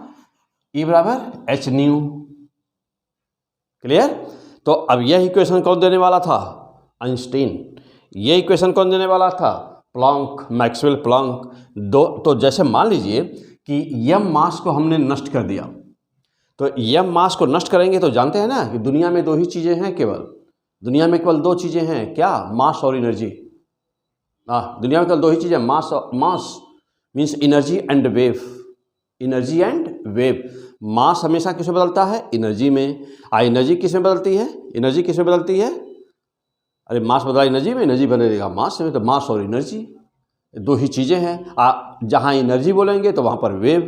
E बराबर h न्यू। क्लियर? तो अब यह इक्वेशन कौन देने वाला था? आइंस्टीन। ये इक्वेशन कौन देने वाला था? Planck, Maxwell Planck. दो तो जैसे मान लीजिए कि यम मास को हमने नष्ट कर दिया, तो यम मास को नष्ट करेंगे तो जानते हैं ना कि दुनिया में दो ही चीज़ें हैं, केवल दुनिया में केवल दो चीज़ें हैं, क्या? मास और एनर्जी। दुनिया में केवल दो ही चीज़ें, mass means energy and wave, energy and wave. Mass हमेशा किस में बदलता है? एनर्जी में। एनर्जी किस में बदलती है? एनर्जी किस में बदलती है? अरे मास बदला एनर्जी में, एनर्जी बदलेगा मास में, तो मास और एनर्जी दो ही चीज़ें हैं। जहाँ एनर्जी बोलेंगे तो वहाँ पर वेव,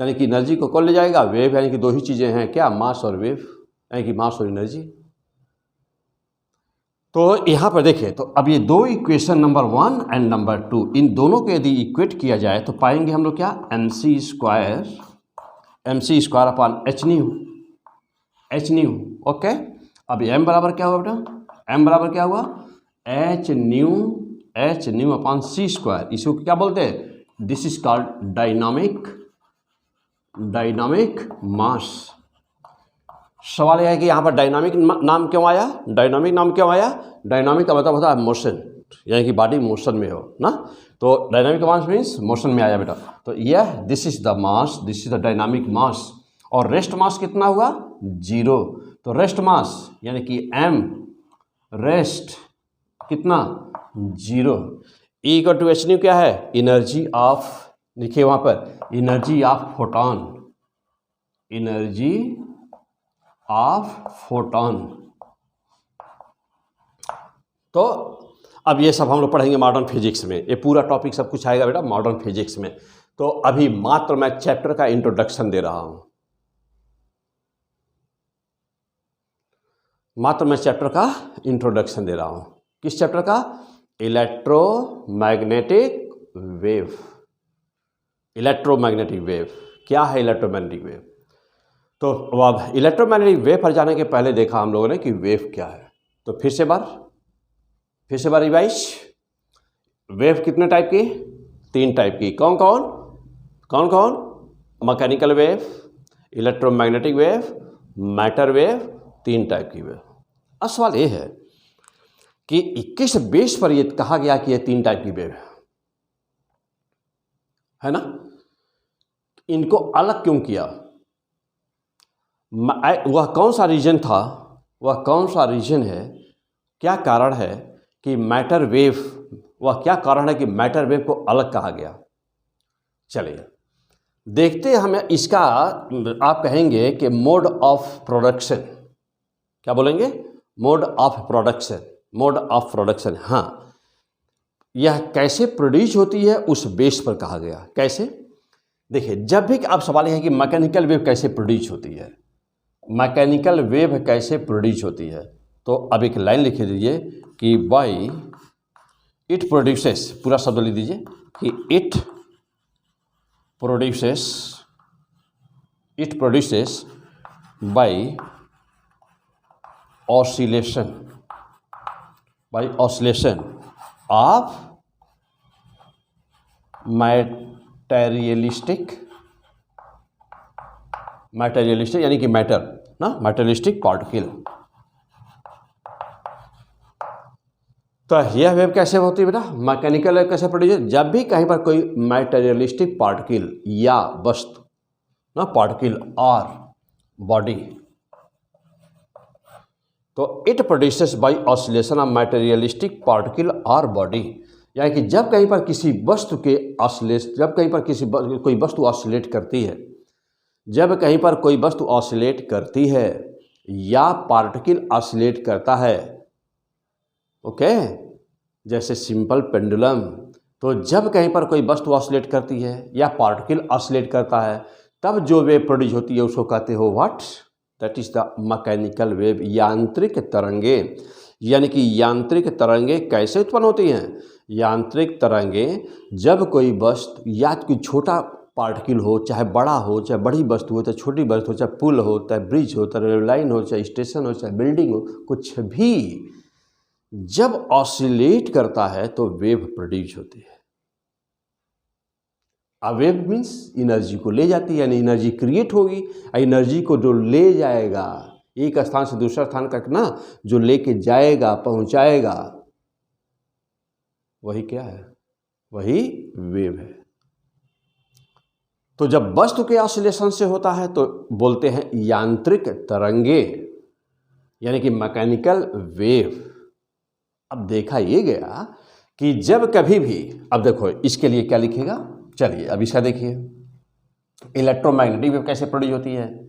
यानी कि एनर्जी को कौन ले जाएगा? वेव, यानी कि दो ही चीज़ें हैं, क्या? मास और वेव, यानी कि मास और एनर्जी। तो यहाँ पर देखिए, तो अब ये दो इक्वेशन नंबर 1 एंड नंबर 2, इन दोनों को यदि इक्वेट किया जाए तो पाएंगे हम लोग क्या? mc² upon h new. Okay, अब m बराबर क्या हुआ बेटा? m बराबर क्या हुआ? h new upon c²। इसको क्या बोलते हैं? दिस इज कॉल्ड डायनामिक मास। सवाल यह है कि यहाँ पर डायनामिक नाम क्यों आया? डायनामिक नाम क्यों आया? डायनामिक का मतलब होता है मोशन, यानी कि बॉडी मोशन में हो ना, तो डायनामिक मास मीन्स मोशन में आया बेटा। तो यह this is the mass, this is the dynamic mass. और रेस्ट मास कितना हुआ? 0। तो रेस्ट मास यानी कि m रेस्ट कितना? 0। E=h क्या है? एनर्जी ऑफ, लिखिए वहाँ पर, energy of photon, energy of photon. तो अब ये सब हम लोग पढ़ेंगे मॉडर्न फिजिक्स में, ये पूरा टॉपिक सब कुछ आएगा बेटा मॉडर्न फिजिक्स में। तो अभी मात्र मैं चैप्टर का इंट्रोडक्शन दे रहा हूं, मात्र मैं चैप्टर का इंट्रोडक्शन दे रहा हूं। किस चैप्टर का? Electromagnetic wave. इलेक्ट्रोमैग्नेटिक वेव क्या है? Electromagnetic wave. तो अब इलेक्ट्रोमैग्नेटिक वेव पर जाने के पहले देखा हम लोगों ने कि वेव क्या है। तो फिर से बार रिवाइज। वेव कितने टाइप की? 3 टाइप की। कौन कौन? Mechanical wave, electromagnetic wave, matter wave, 3 type की वेव। अब सवाल ये है कि किस बेस पर ये कहा गया कि ये 3 टाइप की वेव है ना? इनको अलग क्यों किया? वह कौन सा रीजन था, वह कौन सा रीजन है, क्या कारण है कि मैटर वेव, वह क्या कारण है कि मैटर वेव को अलग कहा गया? चलिए देखते हैं। हमें इसका आप कहेंगे कि मोड ऑफ प्रोडक्शन, क्या बोलेंगे? Mode of production. हाँ, यह कैसे प्रोड्यूस होती है उस बेस पर कहा गया। कैसे? देखिए, जब भी आप सवाल है कि मैकेनिकल वेव कैसे प्रोड्यूस होती है, मैकेनिकल वेव कैसे प्रोड्यूस होती है, तो अब एक लाइन लिख दीजिए कि बाई इट प्रोड्यूसेस, पूरा शब्द लिख दीजिए कि it produces by oscillation of materialistic यानी कि मैटर ना, मैटेरियलिस्टिक पार्टिकल। तो यह वेव कैसे होती है बेटा? मैकेनिकल वेव कैसे प्रोड्यूस? जब भी कहीं पर कोई मैटेरियलिस्टिक पार्टिकल या वस्तु ना, पार्टिकल और बॉडी, तो it produces bye oscillation of materialistic particle और बॉडी, यानी कि जब कहीं पर किसी वस्तु के जब कहीं पर कोई वस्तु ऑसिलेट करती है, जब कहीं पर कोई वस्तु ऑसिलेट करती है या पार्टिकल ऑसिलेट करता है, ओके, जैसे सिंपल पेंडुलम, तो जब कहीं पर कोई वस्तु ऑसिलेट करती है या पार्टिकल ऑसिलेट करता है, तब जो वेव प्रोड्यूस होती है उसको कहते हो what? That is the mechanical wave, यांत्रिक तरंगे। यानी कि यांत्रिक तरंगे कैसे उत्पन्न होती हैं? यांत्रिक तरंगे जब कोई वस्तु या कोई छोटा पार्टिकल हो, चाहे बड़ा हो, चाहे बड़ी वस्तु हो, चाहे छोटी वस्तु हो, चाहे पुल हो, चाहे ब्रिज हो, चाहे रेल लाइन हो, चाहे स्टेशन हो, चाहे बिल्डिंग हो, कुछ भी जब ऑसिलेट करता है तो वेव प्रोड्यूस होती है। वेव मीन्स एनर्जी को ले जाती है, यानी एनर्जी क्रिएट होगी। एनर्जी को जो ले जाएगा एक स्थान से दूसरा स्थान तक ना जो लेके जाएगा, पहुंचाएगा, वही क्या है? वही वेव है। तो जब वस्तु के ऑसिलेशन से होता है तो बोलते हैं यांत्रिक तरंगे, यानी कि मैकेनिकल वेव। अब देखा ये गया कि जब कभी भी, अब देखो इसके लिए क्या लिखेगा, चलिए अब इसका देखिए, इलेक्ट्रोमैग्नेटिक वेव कैसे प्रोड्यूस होती है।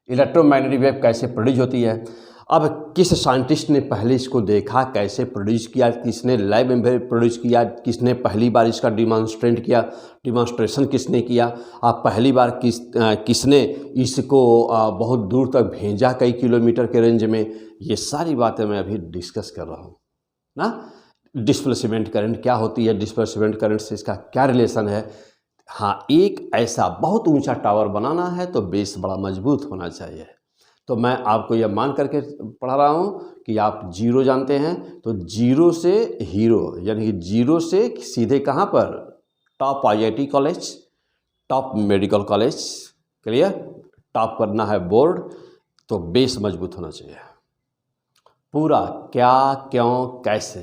इलेक्ट्रोमैग्नेटिक वेव कैसे प्रोड्यूस होती है? अब किस साइंटिस्ट ने पहले इसको देखा, कैसे प्रोड्यूस किया, किसने लैब में प्रोड्यूस किया, किसने पहली बार इसका डिमॉन्स्ट्रेशन किसने किया, आप पहली बार किसने इसको बहुत दूर तक भेजा, कई किलोमीटर के रेंज में, ये सारी बातें मैं अभी डिस्कस कर रहा हूँ ना। डिस्प्लेसमेंट करंट क्या होती है, डिस्प्लेसमेंट करंट से इसका क्या रिलेशन है। हाँ, एक ऐसा बहुत ऊंचा टावर बनाना है तो बेस बड़ा मजबूत होना चाहिए। तो मैं आपको यह मान करके पढ़ा रहा हूँ कि आप जीरो जानते हैं, तो जीरो से हीरो, यानी कि जीरो से सीधे कहाँ पर, top IIT college, top medical college, clear, top करना है बोर्ड, तो बेस मजबूत होना चाहिए पूरा, क्या, क्यों, कैसे।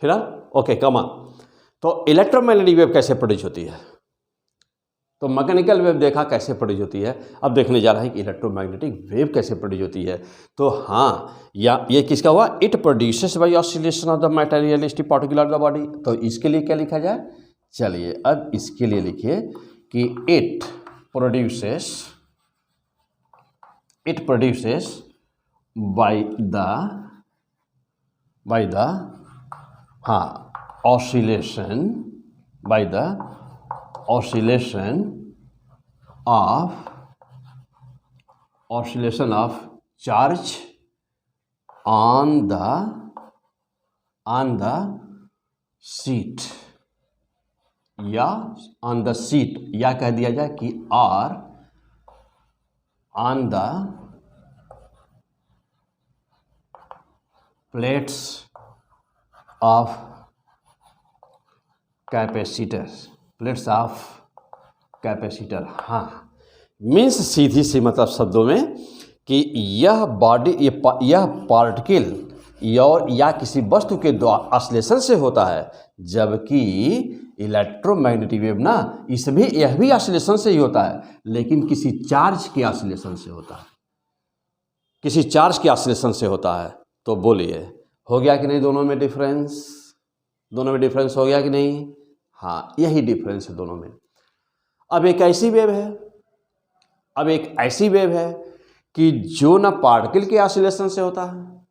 फिर ओके कमान। तो इलेक्ट्रोमैग्नेटिक वेव कैसे प्रोड्यूस होती है, तो मैकेनिकल वेव देखा कैसे प्रोड्यूस होती है, अब देखने जा रहे हैं कि इलेक्ट्रोमैग्नेटिक वेव कैसे प्रोड्यूस होती है। तो हाँ, या ये किसका हुआ, it produces bye oscillation of the materialistic particle of the body. तो इसके लिए क्या लिखा जाए, चलिए अब इसके लिए लिखिए कि it produces by the oscillation of charge on the sheet, या कह दिया जाए कि R on the plates of capacitor. हाँ, मीन्स सीधी सी मतलब शब्दों में कि यह बॉडी, यह पार्टिकल या किसी वस्तु के द्वारा ऑसिलेशन से होता है, जबकि इलेक्ट्रोमैग्नेटिक वेव ना यह भी ऑसिलेशन से ही होता है, लेकिन किसी चार्ज के ऑसिलेशन से होता है, किसी चार्ज के ऑसिलेशन से होता है। तो बोलिए हो गया कि नहीं, दोनों में डिफरेंस हो गया कि नहीं। हाँ, यही डिफरेंस है दोनों में। अब एक ऐसी वेव है कि जो ना पार्टिकल के ऑसिलेशन से होता है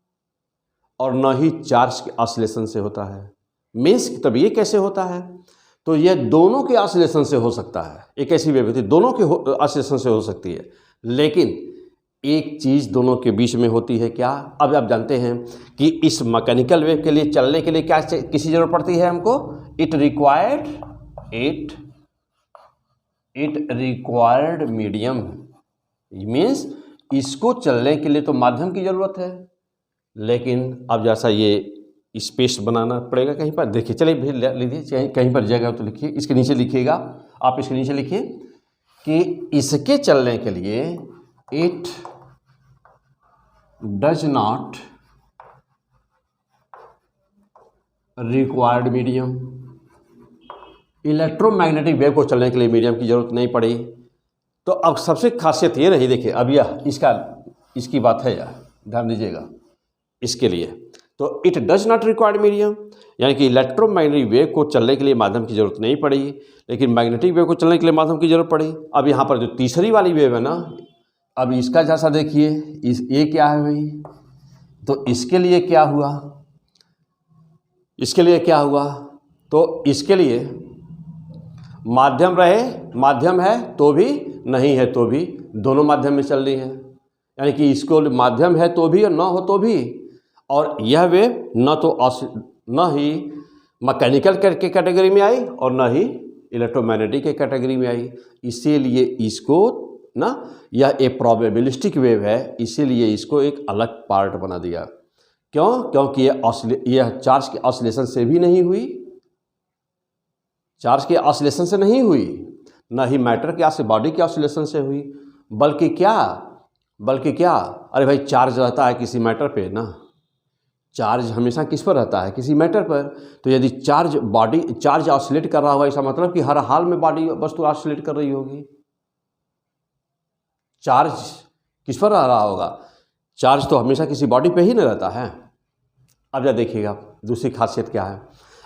और न ही चार्ज के ऑसिलेशन से होता है। मीन्स तब ये कैसे होता है, तो ये दोनों के ऑसिलेशन से हो सकता है। एक ऐसी वेव होती है दोनों के ऑसिलेशन से हो सकती है, लेकिन एक चीज़ दोनों के बीच में होती है, क्या। अब आप जानते हैं कि इस मैकेनिकल वेव के लिए चलने के लिए क्या किसी जरूरत पड़ती है हमको, इट रिक्वायर्ड मीडियम। मीन्स इसको चलने के लिए तो माध्यम की ज़रूरत है, लेकिन अब जैसा ये स्पेस बनाना पड़ेगा कहीं पर। देखिए चलिए भी लीजिए, कहीं पर जगह तो लिखिए, इसके नीचे लिखिएगा, आप इसके नीचे लिखिए कि इसके चलने के लिए it does not required medium. Electromagnetic wave को चलने के लिए मीडियम की जरूरत नहीं पड़ी। तो अब सबसे खासियत ये रही, देखिए अब यह इसकी बात है, यार ध्यान दीजिएगा इसके लिए। तो it does not required medium, यानी कि इलेक्ट्रोमैग्नेटिक वेव को चलने के लिए माध्यम की जरूरत नहीं पड़ी, लेकिन मैग्नेटिक वेव को चलने के लिए माध्यम की जरूरत पड़ी। अब यहाँ पर जो तीसरी वाली वेव है ना, अब इसका जैसा देखिए, ये क्या है भाई, तो इसके लिए क्या हुआ, तो इसके लिए माध्यम है तो भी, नहीं है तो भी, दोनों माध्यम में चल रही है। यानी कि इसको माध्यम है तो भी और न हो तो भी, और यह वेव न ही मैकेनिकल के कैटेगरी में आई और न ही इलेक्ट्रोमैग्नेटिक के कैटेगरी में आई। इसीलिए इसको ना, यह एक प्रोबेबिलिस्टिक वेव है, इसीलिए इसको एक अलग पार्ट बना दिया। क्यों? क्योंकि यह चार्ज के ऑसिलेशन से भी नहीं हुई, न ही मैटर के बॉडी के ऑसिलेशन से हुई, बल्कि क्या, बल्कि क्या, अरे भाई चार्ज रहता है किसी मैटर पे ना, चार्ज हमेशा किस पर रहता है, किसी मैटर पर। तो यदि चार्ज ऑसिलेट कर रहा होगा, इसका मतलब कि हर हाल में बॉडी वस्तु ऑसिलेट कर रही होगी। चार्ज किस पर रह रहा होगा, चार्ज तो हमेशा किसी बॉडी पे ही न रहता है। अब जरा देखिएगा दूसरी खासियत क्या है।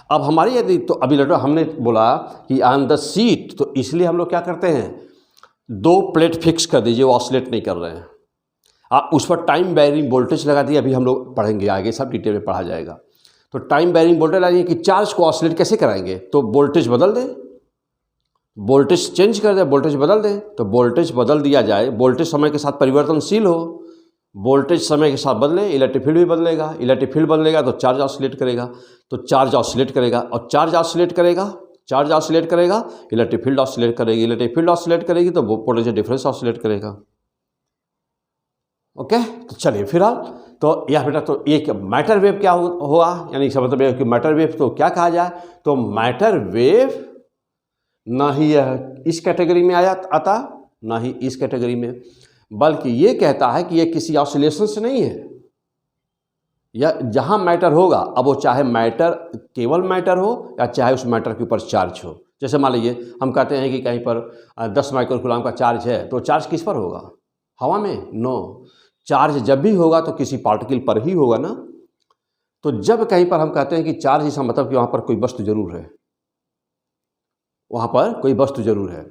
अब हमारी यदि तो अभी लड़ो हमने बोला कि ऑन द सीट, तो इसलिए हम लोग क्या करते हैं, 2 प्लेट फिक्स कर दीजिए, वो ऑसिलेट नहीं कर रहे हैं। उस पर टाइम वेरिंग वोल्टेज लगा दिए, अभी हम लोग पढ़ेंगे आगे, सब डिटेल में पढ़ा जाएगा। तो टाइम वेरिंग वोल्टेज लगाइए कि चार्ज को ऑसिलेट कैसे कराएंगे, तो वोल्टेज बदल दें, वोल्टेज चेंज कर दें, वोल्टेज बदल दें। तो वोल्टेज बदल दिया जाए, वोल्टेज समय के साथ परिवर्तनशील हो, वोल्टेज समय के साथ बदले, इलेक्ट्रिक फील्ड भी बदलेगा, इलेक्ट्रिक फील्ड बदलेगा तो चार्ज ऑसिलेट करेगा, तो चार्ज ऑसिलेट करेगा, और चार्ज ऑसिलेट करेगा, इलेक्ट्रिक फील्ड ऑसिलेट करेगी, इलेक्ट्रिक फील्ड ऑसिलेट करेगी तो वो पोटेंशियल डिफरेंस ऑसिलेट करेगा। ओके, तो चलिए फिलहाल तो यह बेटा, तो एक मैटर वेव क्या हुआ, यानी इसका मतलब कि मैटर वेव तो क्या कहा जाए, तो मैटर वेव ना ही यह इस कैटेगरी में आता, ना ही इस कैटेगरी में, बल्कि ये कहता है कि यह किसी ऑसिलेशन से नहीं है। या जहाँ मैटर होगा, अब वो चाहे मैटर केवल मैटर हो या चाहे उस मैटर के ऊपर चार्ज हो। जैसे मान लीजिए हम कहते हैं कि कहीं पर 10 माइक्रोकूलम का चार्ज है, तो चार्ज किस पर होगा, हवा में? नो, चार्ज जब भी होगा तो किसी पार्टिकल पर ही होगा ना। तो जब कहीं पर हम कहते हैं कि चार्ज, इसका मतलब कि वहाँ पर कोई वस्तु जरूर है, वहाँ पर कोई वस्तु जरूर है।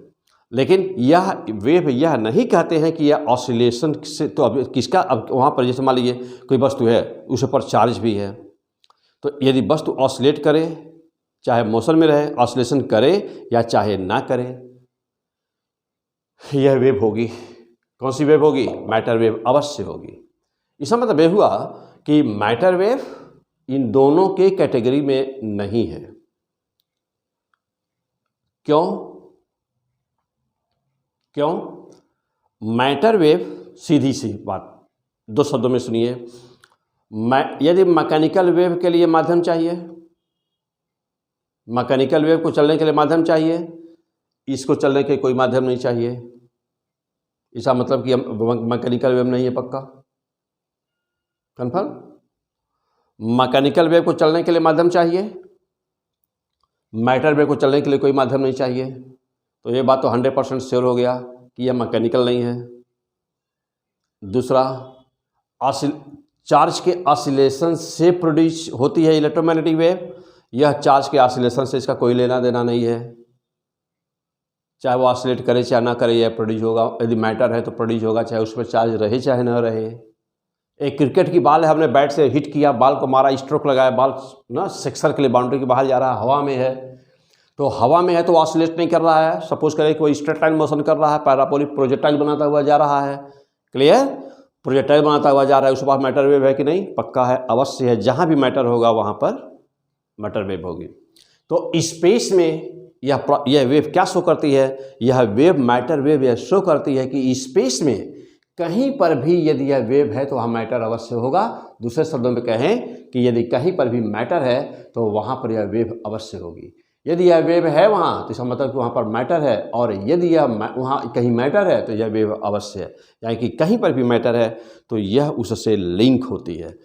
लेकिन यह वेव यह नहीं कहते हैं कि यह ऑसिलेशन से, तो अब किसका, अब वहाँ पर जैसे मान लीजिए कोई वस्तु है, उस पर चार्ज भी है, तो यदि वस्तु ऑसिलेट करे, चाहे मोशन में रहे, ऑसिलेशन करे या चाहे ना करे, यह वेव होगी। कौन सी वेव होगी, मैटर वेव अवश्य होगी। इसका मतलब यह हुआ कि मैटर वेव इन दोनों के कैटेगरी में नहीं है। क्यों? मैटर वेव, सीधी सी बात, 2 शब्दों में सुनिए, यदि मैकेनिकल वेव के लिए माध्यम चाहिए, मैकेनिकल वेव को चलने के लिए माध्यम चाहिए, इसको चलने के कोई माध्यम नहीं चाहिए। इसका मतलब कि मैकेनिकल वेव नहीं है, पक्का कंफर्म। मैकेनिकल वेव को चलने के लिए माध्यम चाहिए, मैटर वेव को चलने के लिए कोई माध्यम नहीं चाहिए। तो ये बात तो 100% श्योर हो गया कि यह मैकेनिकल नहीं है। दूसरा, चार्ज के ऑसिलेशन से प्रोड्यूस होती है इलेक्ट्रोमैग्नेटिक वेव, यह चार्ज के ऑसिलेशन से इसका कोई लेना देना नहीं है। चाहे वो ऑसिलेट करे चाहे ना करे, यह प्रोड्यूस होगा। यदि मैटर है तो प्रोड्यूस होगा, चाहे उस पर चार्ज रहे चाहे ना रहे। एक क्रिकेट की बॉल है, हमने बैट से हिट किया, बॉल को मारा, स्ट्रोक लगाया, बॉल ना सिक्सर के लिए बाउंड्री के बाहर जा रहा है, हवा में है, तो हवा में है तो ऑसिलेट नहीं कर रहा है। सपोज करें कि वो स्ट्रेट लाइन मोशन कर रहा है, पैराबोलिक प्रोजेक्टाइल बनाता हुआ जा रहा है, क्लियर, प्रोजेक्टाइल बनाता हुआ जा रहा है, उसके पास मैटर वेव है कि नहीं, पक्का है, अवश्य है। जहाँ भी मैटर होगा वहाँ पर मैटर वेव होगी। तो स्पेस में यह वेव क्या शो करती है, यह वेव मैटर वेव यह शो करती है कि स्पेस में कहीं पर भी यदि यह वेव है तो वहाँ मैटर अवश्य होगा। दूसरे शब्दों में कहें कि यदि कहीं पर भी मैटर है तो वहाँ पर यह वेव अवश्य होगी। यदि यह वेव है वहाँ तो इसका मतलब कि वहाँ पर मैटर है, और यदि यह वहाँ कहीं मैटर है तो यह वेव अवश्य है, यानी कि कहीं पर भी मैटर है तो यह उससे लिंक होती है।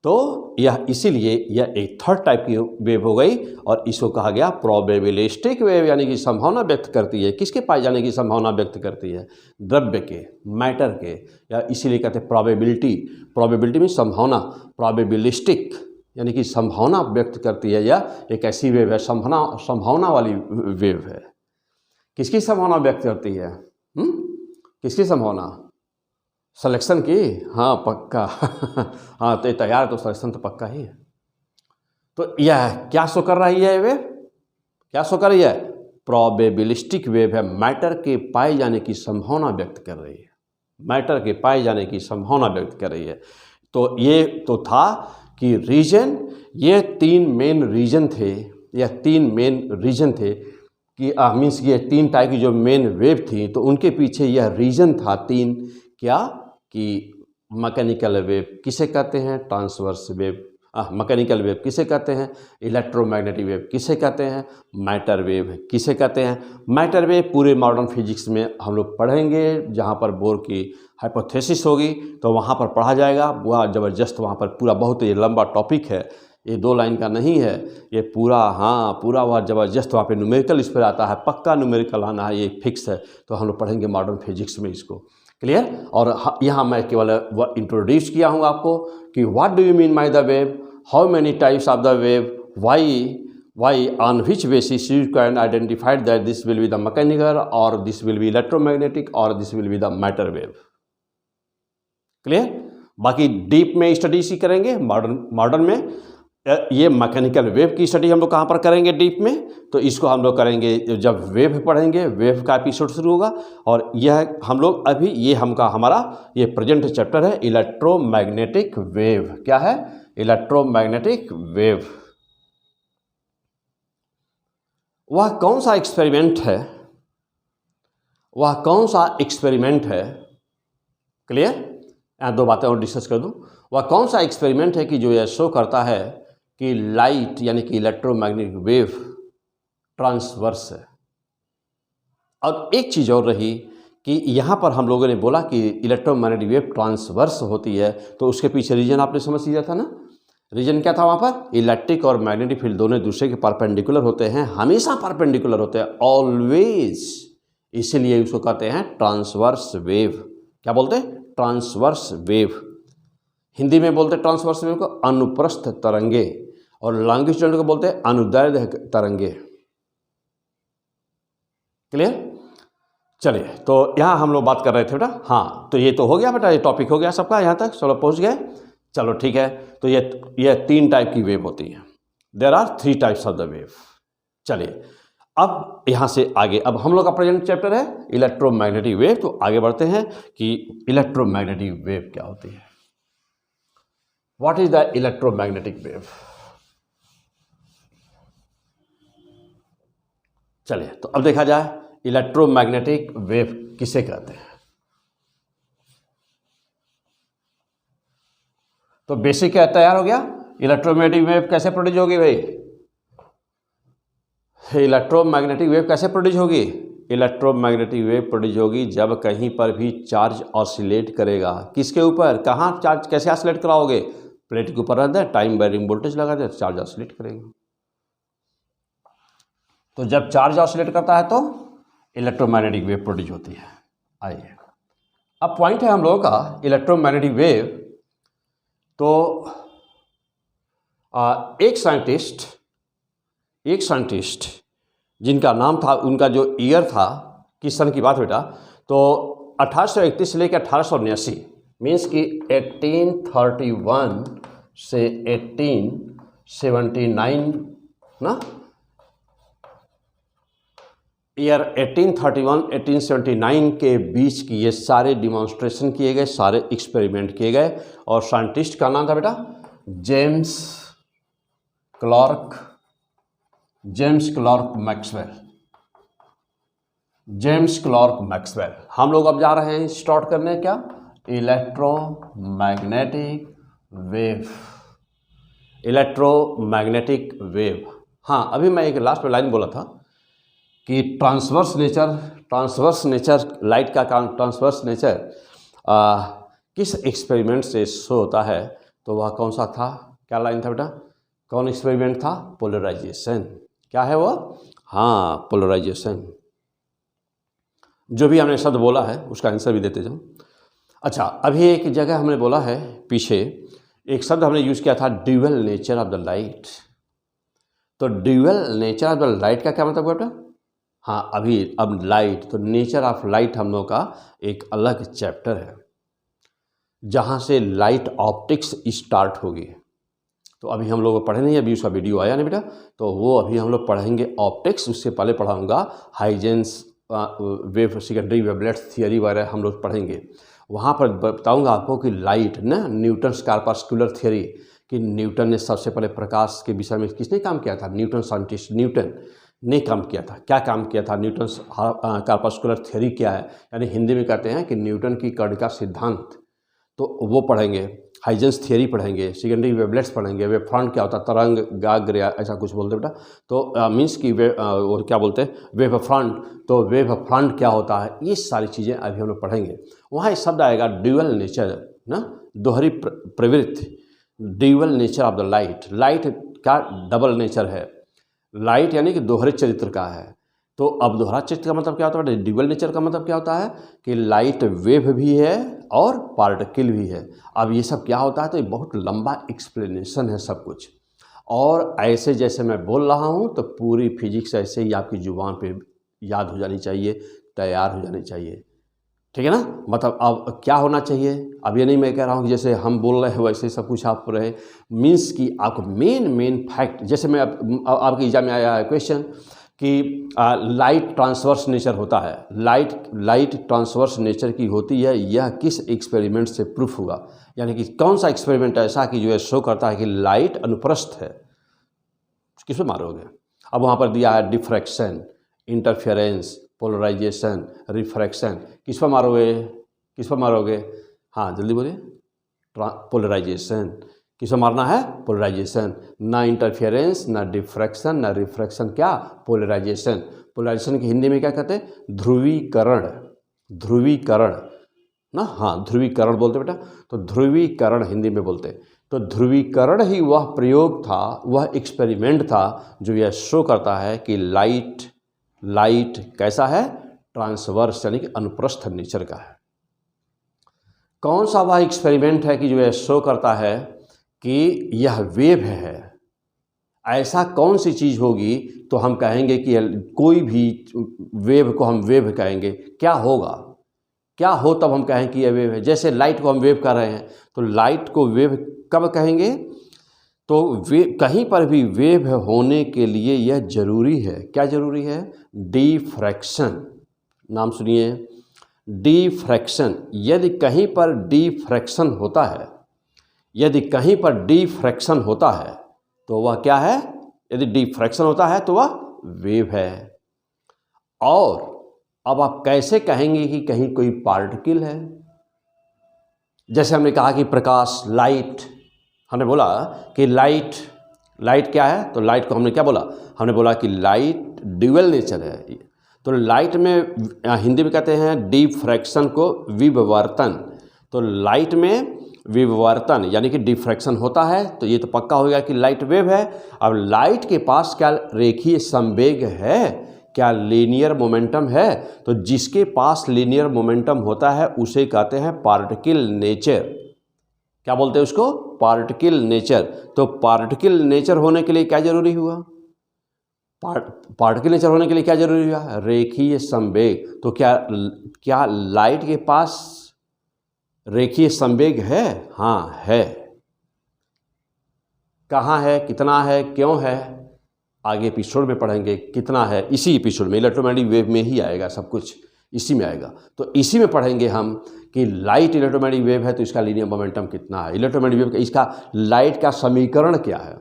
तो यह इसीलिए यह एक थर्ड टाइप की वेव हो गई, और इसको कहा गया प्रोबेबिलिस्टिक वेव, यानी कि संभावना व्यक्त करती है। किसके पाए जाने की संभावना व्यक्त करती है, द्रव्य के, मैटर के, या इसीलिए कहते हैं प्रोबेबिलिटी में संभावना, प्रोबेबिलिस्टिक यानी कि संभावना व्यक्त करती है। यह एक ऐसी वेव है, संभावना वाली वेव है। किसकी संभावना व्यक्त करती है, किसकी संभावना, सिलेक्शन की, हाँ पक्का हाँ तो तैयार, तो सिलेक्शन तो पक्का ही है। तो यह क्या शो कर रही है वेव, क्या शो कर रही है, प्रोबेबिलिस्टिक वेव है, मैटर के पाए जाने की संभावना व्यक्त कर रही है, मैटर के पाए जाने की संभावना व्यक्त कर रही है। तो ये तो था कि रीजन, ये 3 मेन रीजन थे, यह 3 मेन रीजन थे कि मीन्स ये 3 टाइप की जो मेन वेव थी, तो उनके पीछे यह रीजन था 3, क्या कि मैकेनिकल वेव किसे कहते हैं, ट्रांसवर्स वेव मैकेनिकल वेव किसे कहते हैं, इलेक्ट्रोमैग्नेटिक वेव किसे कहते हैं, मैटर वेव किसे कहते हैं। मैटर वेव पूरे मॉडर्न फिजिक्स में हम लोग पढ़ेंगे, जहाँ पर बोर की हाइपोथेसिस होगी तो वहाँ पर पढ़ा जाएगा। वह ज़बरदस्त वहाँ पर पूरा बहुत ये लंबा टॉपिक है, ये 2 लाइन का नहीं है, ये पूरा पूरा वह ज़बरदस्त वहाँ पे न्यूमेरिकल इस पर आता है, पक्का न्यूमेरिकल आना है, ये फिक्स है। तो हम लोग पढ़ेंगे मॉडर्न फिजिक्स में इसको, क्लियर। और यहाँ मैं केवल वह इंट्रोड्यूस किया हूँ आपको कि what do you mean by the wave, how many types of the wave, why on which basis you can identified that this will be the mechanical और दिस विल बी इलेक्ट्रोमैग्नेटिक और this will be the matter wave, clear. बाकी deep में study इसी करेंगे। Modern में ये mechanical wave की study हम लोग कहाँ पर करेंगे, डीप में, तो इसको हम लोग करेंगे जब वेव पढ़ेंगे, वेव का एपिसोड शुरू होगा। और यह हम लोग अभी ये हमारा ये प्रेजेंट चैप्टर है इलेक्ट्रोमैग्नेटिक वेव। क्या है, इलेक्ट्रोमैग्नेटिक वेव। वह कौन सा एक्सपेरिमेंट है, वह कौन सा एक्सपेरिमेंट है, क्लियर। यहाँ 2 बातें और डिस्कस कर दूँ। वह कौन सा एक्सपेरिमेंट है कि जो यह शो करता है कि लाइट यानी कि इलेक्ट्रोमैग्नेटिक वेव ट्रांसवर्स है। और एक चीज़ और रही कि यहाँ पर हम लोगों ने बोला कि इलेक्ट्रोमैग्नेटिक वेव ट्रांसवर्स होती है, तो उसके पीछे रीजन आपने समझ लिया था ना। रीजन क्या था वहाँ पर, इलेक्ट्रिक और मैग्नेटिक फील्ड दोनों दूसरे के परपेंडिकुलर होते हैं, हमेशा परपेंडिकुलर होते हैं, ऑलवेज। इसीलिए उसको कहते हैं ट्रांसवर्स वेव। क्या बोलते हैं, ट्रांसवर्स वेव। हिंदी में बोलते हैं ट्रांसवर्स वेव को अनुप्रस्थ तरंगे, और लॉन्गिट्यूड को बोलते हैं अनुदैर्ध्य तरंगे, क्लियर। चलिए, तो यहाँ हम लोग बात कर रहे थे बेटा। हाँ, तो ये तो हो गया बेटा, ये टॉपिक हो गया सबका, यहाँ तक चलो पहुँच गए। चलो ठीक है, तो ये 3 टाइप की वेव होती है। There are 3 types of the wave. चलिए, अब यहाँ से आगे, अब हम लोग का प्रेजेंट चैप्टर है इलेक्ट्रोमैग्नेटिक वेव, तो आगे बढ़ते हैं कि इलेक्ट्रोमैग्नेटिक वेव क्या होती है। What is the electromagnetic wave. चलिए, तो अब देखा जाए इलेक्ट्रोमैग्नेटिक वेव किसे कहते हैं। तो बेसिक क्या तैयार हो गया, इलेक्ट्रोमैग्नेटिक वेव कैसे प्रोड्यूस होगी भाई। इलेक्ट्रोमैग्नेटिक वेव कैसे प्रोड्यूस होगी, इलेक्ट्रोमैग्नेटिक वेव प्रोड्यूस होगी जब कहीं पर भी चार्ज ऑसिलेट करेगा। किसके ऊपर, कहाँ चार्ज कैसे ऑसिलेट कराओगे, प्लेट के ऊपर रहता है, टाइम वेरिंग वोल्टेज लगा दे, चार्ज ऑसिलेट करेगा। तो जब चार्ज ऑसिलेट करता है तो इलेक्ट्रोमैग्नेटिक वेव प्रोड्यूस होती है। आइए, अब पॉइंट है हम लोगों का इलेक्ट्रोमैग्नेटिक वेव। तो एक साइंटिस्ट जिनका नाम था, उनका जो ईयर था, किस सन की बात बेटा, तो 1831 से लेकर 1879, मीन्स कि 1831 से 1879 ना, ईयर 1831 1879 के बीच की ये सारे डिमॉन्स्ट्रेशन किए गए, सारे एक्सपेरिमेंट किए गए। और साइंटिस्ट का नाम था बेटा जेम्स क्लार्क मैक्सवेल। हम लोग अब जा रहे हैं स्टार्ट करने क्या, इलेक्ट्रोमैग्नेटिक वेव। हाँ, अभी मैं एक लास्ट में लाइन बोला था कि ट्रांसवर्स नेचर लाइट का ट्रांसवर्स नेचर किस एक्सपेरिमेंट से शो होता है। तो वह कौन सा था, क्या लाइन था बेटा, कौन एक्सपेरिमेंट था, पोलराइजेशन। क्या है वो, हाँ, पोलराइजेशन। जो भी हमने शब्द बोला है उसका आंसर भी देते जाओ। अच्छा, अभी एक जगह हमने बोला है, पीछे एक शब्द हमने यूज़ किया था, dual nature of the light. तो dual nature of the light का क्या मतलब बेटा, हाँ, अब लाइट, तो नेचर ऑफ लाइट हम लोग का एक अलग चैप्टर है, जहाँ से लाइट ऑप्टिक्स स्टार्ट होगी। तो अभी हम लोग पढ़े नहीं, अभी उसका वीडियो आया नहीं बेटा, तो वो अभी हम लोग पढ़ेंगे ऑप्टिक्स। उससे पहले पढ़ाऊँगा Huygens wave, secondary wavelets theory वगैरह हम लोग पढ़ेंगे। वहाँ पर बताऊँगा आपको कि लाइट ना, न्यूटन्स कॉर्पस्कुलर थियरी, कि न्यूटन ने सबसे पहले प्रकाश के विषय में किसने काम किया था, साइंटिस्ट न्यूटन ने काम किया था। क्या काम किया था, न्यूटन कॉर्पस्कुलर थियरी क्या है, यानी हिंदी में कहते हैं कि न्यूटन की कर्ण का सिद्धांत। तो वो पढ़ेंगे, हाइजेंस थियरी पढ़ेंगे, सेकेंडरी वेवलेट्स पढ़ेंगे, वेव फ्रंट क्या होता है, तरंग गाग्र ऐसा कुछ बोलते बेटा, तो मीन्स की वो क्या बोलते हैं वेव फ्रंट, तो वेव फ्रंट क्या होता है, ये सारी चीज़ें अभी हम लोग पढ़ेंगे। वहाँ एक शब्द आएगा ड्यूअल नेचर ना, दोहरी प्रवृत्ति, dual nature of the light. Light का डबल नेचर है, लाइट यानी कि दोहरे चरित्र का है। तो अब दोहरा चरित्र का मतलब क्या होता है, ड्यूअल नेचर का मतलब क्या होता है कि लाइट वेव भी है और पार्टिकल भी है। अब ये सब क्या होता है, तो ये बहुत लंबा एक्सप्लेनेशन है सब कुछ, और ऐसे जैसे मैं बोल रहा हूँ तो पूरी फिजिक्स ऐसे ही आपकी जुबान पे याद हो जानी चाहिए, तैयार हो जानी चाहिए, ठीक है ना। मतलब अब क्या होना चाहिए, अब ये नहीं मैं कह रहा हूँ कि जैसे हम बोल रहे हैं वैसे सब कुछ आप रहे, मीन्स कि आपको मेन फैक्ट, जैसे मैं आपके एग्जाम में आया है क्वेश्चन कि लाइट ट्रांसवर्स नेचर होता है, लाइट ट्रांसवर्स नेचर की होती है, यह किस एक्सपेरिमेंट से प्रूफ हुआ, यानी कि कौन सा एक्सपेरिमेंट ऐसा कि जो है शो करता है कि लाइट अनुप्रस्थ है, किस पे मारोगे। अब वहाँ पर दिया है डिफ्रैक्शन, इंटरफेरेंस, पोलराइजेशन, रिफ्रैक्शन, किस पर मारोगे, हाँ जल्दी बोलिए, पोलराइजेशन, किस पर मारना है, पोलराइजेशन, ना इंटरफेरेंस ना डिफ्रैक्शन ना रिफ्रैक्शन, क्या, पोलराइजेशन। पोलराइजेशन की हिंदी में क्या कहते हैं, ध्रुवीकरण ना, हाँ ध्रुवीकरण बोलते बेटा, तो ध्रुवीकरण हिंदी में बोलते। तो ध्रुवीकरण ही वह प्रयोग था, वह एक्सपेरिमेंट था जो यह शो करता है कि लाइट कैसा है, ट्रांसवर्स यानी कि अनुप्रस्थ नेचर का है। कौन सा वह एक्सपेरिमेंट है कि जो यह शो करता है कि यह वेव है, ऐसा कौन सी चीज़ होगी तो हम कहेंगे कि कोई भी वेव को हम वेव कहेंगे, क्या होगा, क्या हो तब हम कहें कि यह वेव है। जैसे लाइट को हम वेव कर रहे हैं, तो लाइट को वेव कब कहेंगे, तो कहीं पर भी वेव होने के लिए यह जरूरी है, क्या जरूरी है, डिफ्रैक्शन। नाम सुनिए, डिफ्रैक्शन। यदि कहीं पर डिफ्रैक्शन होता है, तो वह क्या है, यदि डिफ्रैक्शन होता है तो वह वेव है। और अब आप कैसे कहेंगे कि कहीं कोई पार्टिकल है, जैसे हमने कहा कि प्रकाश, लाइट, हमने बोला कि लाइट क्या है, तो लाइट को हमने क्या बोला, हमने बोला कि लाइट ड्यूअल नेचर है। तो लाइट में हिंदी में कहते हैं डिफ्रैक्शन को विवर्तन, तो लाइट में विवर्तन यानी कि डिफ्रैक्शन होता है, तो ये तो पक्का हो गया कि लाइट वेव है। अब लाइट के पास क्या रेखीय संवेग है, क्या लीनियर मोमेंटम है, तो जिसके पास लीनियर मोमेंटम होता है उसे कहते हैं पार्टिकल नेचर। क्या बोलते हैं उसको, पार्टिकल नेचर। तो पार्टिकल नेचर होने के लिए क्या जरूरी हुआ, पार्टिकल नेचर होने के लिए क्या जरूरी हुआ, रेखीय संवेग। तो क्या लाइट के पास रेखीय संवेग है, हाँ है। कहाँ है, कितना है, क्यों है, आगे एपिसोड में पढ़ेंगे कितना है, इसी एपिसोड में इलेक्ट्रोमैग्नेटिक वेव में ही आएगा, सब कुछ इसी में आएगा। तो इसी में पढ़ेंगे हम कि लाइट इलेक्ट्रोमैग्नेटिक वेव है तो इसका लीनियर मोमेंटम कितना है, इलेक्ट्रोमैग्नेटिक वेव का इसका लाइट का समीकरण क्या है।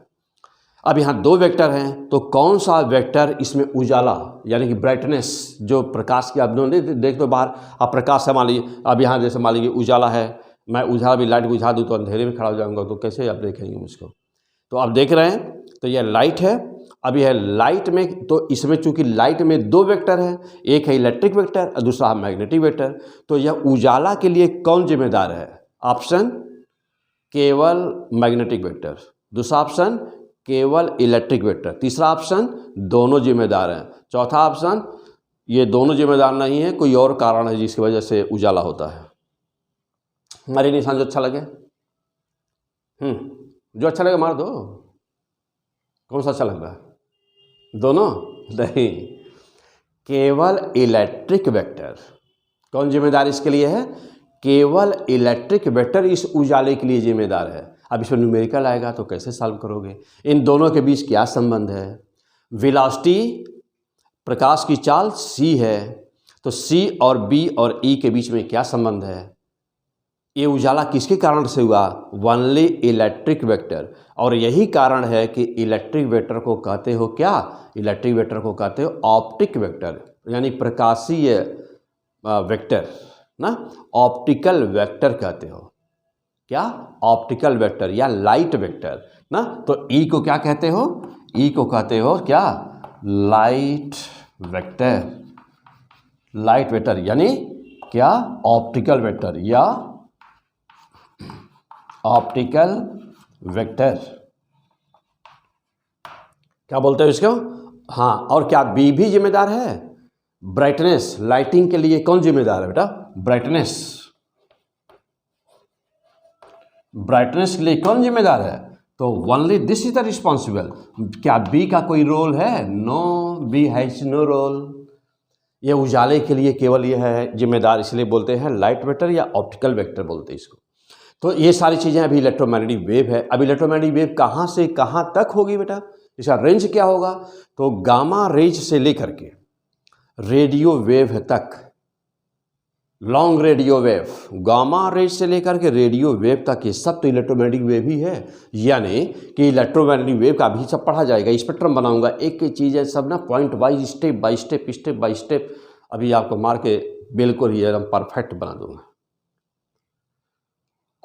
अब यहाँ दो वेक्टर हैं, तो कौन सा वेक्टर इसमें उजाला यानी कि ब्राइटनेस, जो प्रकाश की, आप देख दो बाहर, अब प्रकाश है मान लीजिए, अब यहाँ जैसे मान लीजिए उजाला है, मैं उजाला भी लाइट बुझा दूँ तो अंधेरे में खड़ा हो जाऊँगा, तो कैसे आप देखेंगे मुझको। तो आप देख रहे हैं, तो यह लाइट है। अब यह लाइट में, तो इसमें चूंकि लाइट में दो वेक्टर हैं, एक है इलेक्ट्रिक वेक्टर और दूसरा है मैग्नेटिक वेक्टर, तो यह उजाला के लिए कौन जिम्मेदार है, ऑप्शन केवल मैग्नेटिक वेक्टर, दूसरा ऑप्शन केवल इलेक्ट्रिक वेक्टर, तीसरा ऑप्शन दोनों जिम्मेदार हैं, चौथा ऑप्शन ये दोनों जिम्मेदार नहीं है, कोई और कारण है जिसकी वजह से उजाला होता है। हमारे निशान जो अच्छा लगे, जो अच्छा लगे मार दो, कौन सा अच्छा लग रहा है, दोनों नहीं, केवल इलेक्ट्रिक वेक्टर। कौन जिम्मेदार इसके लिए है, केवल इलेक्ट्रिक वेक्टर इस उजाले के लिए जिम्मेदार है। अब इसमें न्यूमेरिकल आएगा तो कैसे सॉल्व करोगे, इन दोनों के बीच क्या संबंध है, वेलोसिटी प्रकाश की चाल c है, तो c और b और e के बीच में क्या संबंध है, ये उजाला किसके कारण से हुआ, ओनली इलेक्ट्रिक वेक्टर। और यही कारण है कि इलेक्ट्रिक वेक्टर को कहते हो क्या, इलेक्ट्रिक वेक्टर को कहते हो ऑप्टिक वेक्टर, यानी प्रकाशीय वेक्टर ना, ऑप्टिकल वेक्टर कहते हो। क्या, ऑप्टिकल वेक्टर या लाइट वेक्टर ना। तो ई को क्या कहते हो, ई को कहते हो क्या, लाइट वेक्टर। लाइट वेक्टर यानी क्या, ऑप्टिकल वेक्टर या ऑप्टिकल वेक्टर, क्या बोलते हो इसको। हाँ, और क्या बी भी जिम्मेदार है, ब्राइटनेस, लाइटिंग के लिए कौन जिम्मेदार है बेटा, ब्राइटनेस। ब्राइटनेस के लिए कौन जिम्मेदार है, तो only this is the responsible. क्या बी का कोई रोल है, no, B has no role. ये उजाले के लिए केवल यह है जिम्मेदार, इसलिए बोलते हैं लाइट वेक्टर या ऑप्टिकल वेक्टर बोलते हैं इसको। तो ये सारी चीज़ें अभी इलेक्ट्रोमैग्नेटिक वेव है। अब इलेक्ट्रोमैग्नेटिक वेव कहाँ से कहाँ तक होगी बेटा, इसका रेंज क्या होगा, तो गामा रेंज से लेकर के रेडियो वेव तक, long radio wave, gamma range से लेकर के रेडियो वेव तक, ये सब तो इलेक्ट्रोमैग्नेटिक वेव ही है। यानी कि इलेक्ट्रोमैग्नेटिक वेव का भी सब पढ़ा जाएगा, स्पेक्ट्रम बनाऊंगा, एक एक चीज़ है सब ना, point wise, step by step, step by step अभी आपको मार के बिल्कुल ही एकदम परफेक्ट बना दूंगा।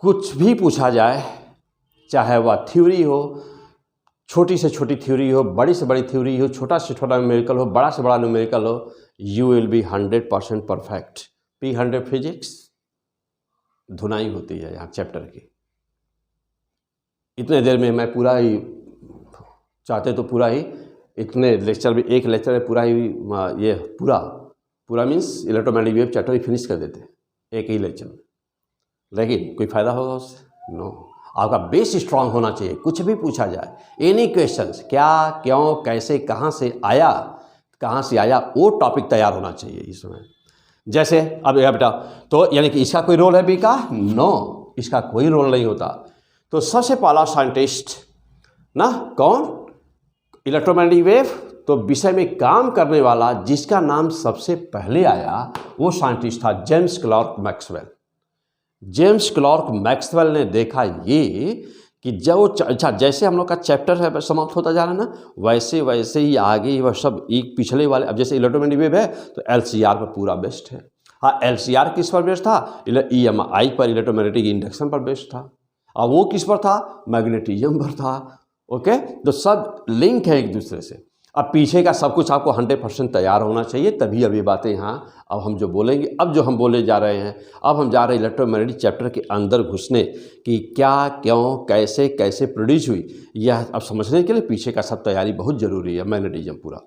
कुछ भी पूछा जाए, चाहे वह थ्योरी हो, छोटी से छोटी थ्योरी हो, बड़ी से बड़ी थ्योरी हो, छोटा से छोटा न्यूमेरिकल हो, बड़ा से बड़ा न्यूमेरिकल हो, you will be 100% perfect. P100 physics धुनाई होती है यहाँ चैप्टर की। इतने देर में मैं पूरा ही, चाहते तो पूरा ही इतने लेक्चर में, एक लेक्चर में पूरा ही ये पूरा मीन्स इलेक्ट्रोमैग्नेटिक वेव चैप्टर ही फिनिश कर देते एक ही लेक्चर में, लेकिन कोई फ़ायदा होगा उससे, नो। आपका बेस स्ट्रांग होना चाहिए, कुछ भी पूछा जाए, एनी क्वेश्चंस, क्या, क्यों, कैसे, कहाँ से आया, वो टॉपिक तैयार होना चाहिए इस समय। जैसे अब यह बेटा, तो यानी कि इसका कोई रोल है बी का, नो, इसका कोई रोल नहीं होता। तो सबसे पहला साइंटिस्ट ना कौन, इलेक्ट्रोमैग्नेटिक वेव तो विषय में काम करने वाला जिसका नाम सबसे पहले आया वो साइंटिस्ट था James clerk Maxwell. James clerk Maxwell ने देखा ये कि जब वो, अच्छा जैसे हम लोग का चैप्टर है समाप्त होता जा रहा है ना, वैसे वैसे ही आगे वह सब एक पिछले वाले, अब जैसे इलेक्ट्रोमैग्नेटिक वेव है तो एलसीआर पर पूरा बेस्ड है। हाँ, एलसीआर किस पर बेस्ड था, ईएमआई पर, इलेक्ट्रोमैग्नेटिक इंडक्शन पर बेस्ड था। और वो किस पर था, मैग्नेटिज्म पर था। ओके, तो सब लिंक है एक दूसरे से। अब पीछे का सब कुछ आपको 100% तैयार होना चाहिए, तभी अब ये बातें यहाँ अब हम जो बोलेंगे, अब जो हम बोले जा रहे हैं, अब हम जा रहे हैं इलेक्ट्रोमैग्नेटिक चैप्टर के अंदर घुसने कि क्या, क्यों, कैसे कैसे प्रोड्यूस हुई, यह अब समझने के लिए पीछे का सब तैयारी बहुत ज़रूरी है, मैग्नेटिज्म पूरा।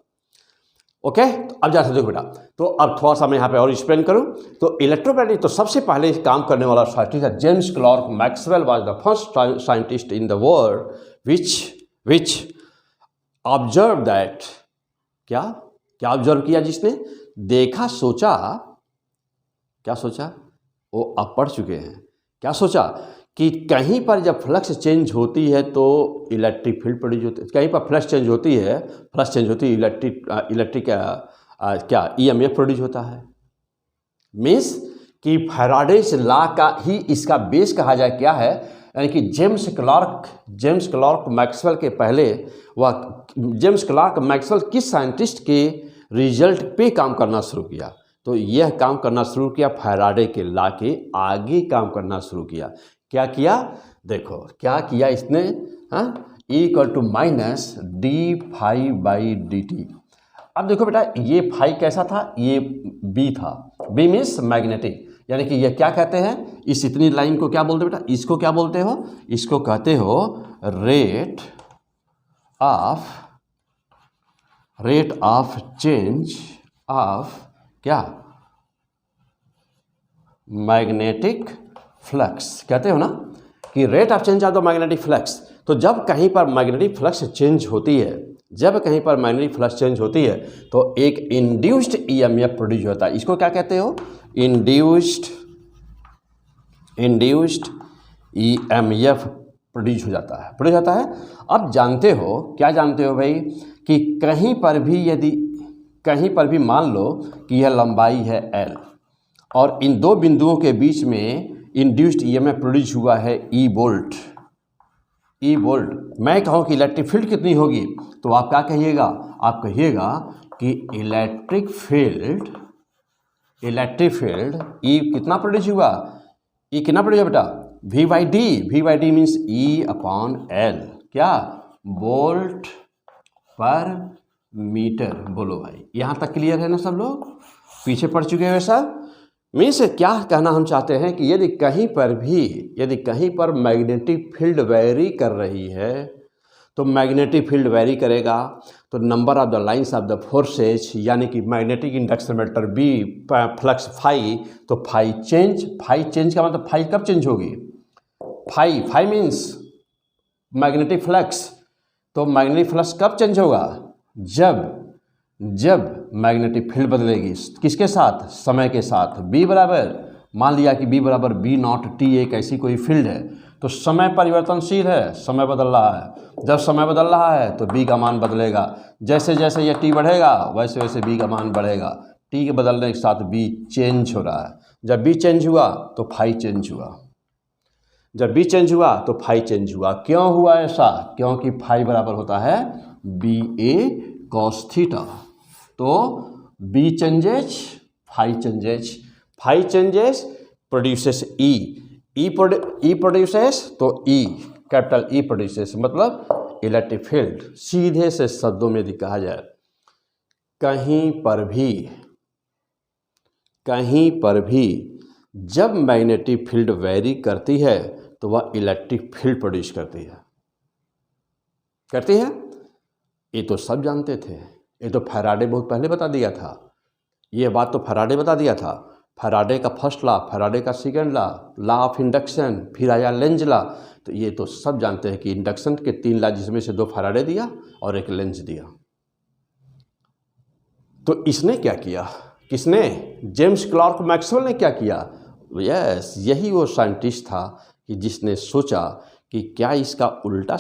ओके, तो अब जाते देखो बेटा, तो अब थोड़ा सा मैं यहाँ पे और एक्सप्लेन करूँ तो इलेक्ट्रोमैग्नेटिक, तो सबसे पहले काम करने वाला साइंटिस्ट है James clerk Maxwell, was the first scientist in the world which observe that, क्या ऑब्जर्व किया, जिसने देखा, सोचा, क्या सोचा, वो आप पढ़ चुके हैं, क्या सोचा कि कहीं पर जब फ्लक्स चेंज होती है तो इलेक्ट्रिक फील्ड प्रोड्यूस होती है, कहीं पर फ्लक्स चेंज होती है, इलेक्ट्रिक क्या ईएमएफ प्रोड्यूस होता है। मीन्स कि फैराडेज लॉ का ही इसका बेस कहा जाए क्या है, यानी कि जेम्स क्लर्क मैक्सवेल के पहले वह जेम्स क्लर्क मैक्सवेल किस साइंटिस्ट के रिजल्ट पे काम करना शुरू किया, तो यह काम करना शुरू किया फैराडे के लॉ के आगे काम करना शुरू किया। क्या किया, देखो क्या किया इसने, इक्वल टू माइनस d∅/dt। अब देखो बेटा, ये फाई कैसा था, ये बी था, बी मीन्स मैग्नेटिक, यानी कि ये क्या कहते हैं, इस इतनी लाइन को क्या बोलते हो बेटा, इसको क्या बोलते हो, इसको कहते हो रेट ऑफ चेंज ऑफ क्या, मैग्नेटिक फ्लक्स कहते हो ना, कि rate of change of the magnetic flux. तो जब कहीं पर मैग्नेटिक फ्लक्स चेंज होती है, तो एक इंड्यूस्ड ईएमएफ प्रोड्यूस होता है, इसको क्या कहते हो, इंड्यूस्ड ईएमएफ प्रोड्यूस हो जाता है। अब जानते हो, क्या जानते हो भाई, कि कहीं पर भी मान लो कि यह लंबाई है L और इन दो बिंदुओं के बीच में इंड्यूस्ड ईएमएफ प्रोड्यूस हुआ है E वोल्ट। मैं कहूँ कि इलेक्ट्रिक फील्ड कितनी होगी, तो आप क्या कहिएगा, आप कहिएगा कि इलेक्ट्रिक फील्ड E कितना प्रोड्यूस हुआ, बेटा, V/D मीन्स E/L, क्या, वोल्ट पर मीटर। बोलो भाई, यहाँ तक क्लियर है ना सब लोग, पीछे पड़ चुके हैं सब। मीन्स क्या कहना हम चाहते हैं कि यदि कहीं पर मैग्नेटिक फील्ड वेरी कर रही है, तो मैग्नेटिक फील्ड वेरी करेगा तो number of the lines of the forces, यानी कि magnetic induction vector B flux phi, तो फाई चेंज का मतलब फाई कब चेंज होगी, फाई मीन्स मैग्नेटिक फ्लक्स, तो मैग्नेटिक फ्लक्स कब चेंज होगा, जब मैग्नेटिक फील्ड बदलेगी, किसके साथ, समय के साथ। बी बराबर, मान लिया कि बी बराबर B0t एक ऐसी कोई फील्ड है, तो समय परिवर्तनशील है, समय बदल रहा है। जब समय बदल रहा है तो बी का मान बदलेगा, जैसे जैसे ये टी बढ़ेगा वैसे वैसे बी का मान बढ़ेगा। टी के बदलने के साथ बी चेंज हो रहा है। जब बी चेंज हुआ तो फाई चेंज हुआ, जब बी चेंज हुआ तो फाई चेंज हुआ। क्यों हुआ ऐसा, क्योंकि फाई बराबर होता है BA cos थीटा। तो B changes, phi changes produces E produces, तो कैपिटल ई प्रोड्यूसेस मतलब इलेक्ट्रिक फील्ड। सीधे से शब्दों में यदि कहा जाए, कहीं पर भी जब मैग्नेटिक फील्ड वेरी करती है तो वह इलेक्ट्रिक फील्ड प्रोड्यूस करती है। ये तो सब जानते थे, ये तो फैराडे बहुत पहले बता दिया था, ये बात तो फैराडे बता दिया था। फैराडे का फर्स्ट लॉ, फैराडे का सेकंड लॉ ऑफ इंडक्शन, फिर आया लेंज लॉ। तो ये तो सब जानते हैं कि इंडक्शन के 3 लॉ, जिसमें से 2 फैराडे दिया और 1 लेंज दिया। तो इसने क्या किया, किसने, जेम्स क्लर्क मैक्सवेल ने क्या किया। यस, यही वो साइंटिस्ट था कि जिसने सोचा कि क्या इसका उल्टा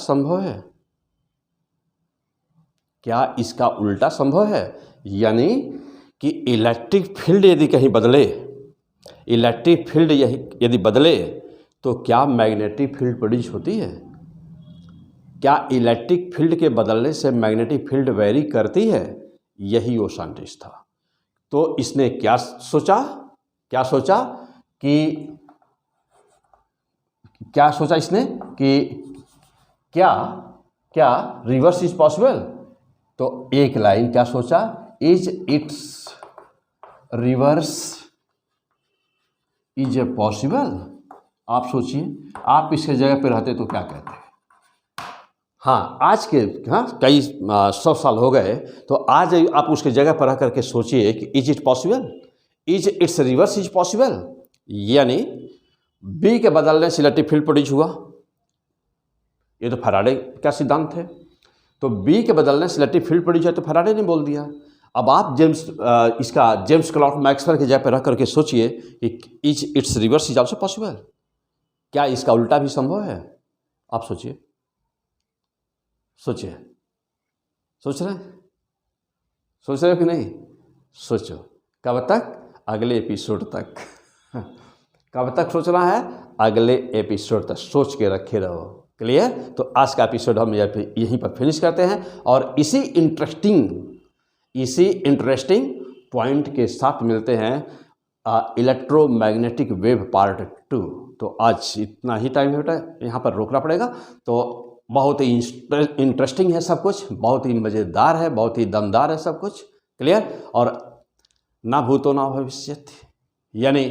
संभव है, यानी कि इलेक्ट्रिक फील्ड यदि कहीं बदले, इलेक्ट्रिक फील्ड यदि बदले तो क्या मैग्नेटिक फील्ड प्रोड्यूस होती है, क्या इलेक्ट्रिक फील्ड के बदलने से मैग्नेटिक फील्ड वेरी करती है। यही वो साइंटिस्ट था। तो इसने क्या सोचा इसने कि क्या रिवर्स इज पॉसिबल। तो एक लाइन क्या सोचा, is it's reverse is a possible. आप सोचिए, आप इसके जगह पे रहते तो क्या कहते हैं। हाँ, आज के कई 100 साल हो गए, तो आज आप उसके जगह पर रह करके सोचिए कि is it possible, is it's reverse is possible, यानी बी के बदलने से इलेक्ट्रिक फील्ड प्रोड्यूस हुआ। ये तो फैराडे का सिद्धांत है। तो बी के बदलने से इलेक्ट्रिक फील्ड प्रोड्यूस है, तो फैराडे ने बोल दिया। अब आप जेम्स क्लर्क मैक्सवेल के जगह पर रह करके सोचिए कि is it's reverse is also possible, क्या इसका उल्टा भी संभव है। आप सोचिए, सोच रहे हो कि नहीं, सोचो। कब तक, अगले एपिसोड तक। कब तक सोचना है, अगले एपिसोड तक सोच के रखे रहो। क्लियर। तो आज का एपिसोड हम यहीं पर फिनिश करते हैं, और इसी इंटरेस्टिंग पॉइंट के साथ मिलते हैं इलेक्ट्रोमैग्नेटिक वेव पार्ट 2। तो आज इतना ही टाइम है बेटा, यहाँ पर रोकना पड़ेगा। तो बहुत ही इंटरेस्टिंग है सब कुछ, बहुत ही मज़ेदार है, बहुत ही दमदार है सब कुछ। क्लियर। और ना भूतो ना भविष्यति, यानी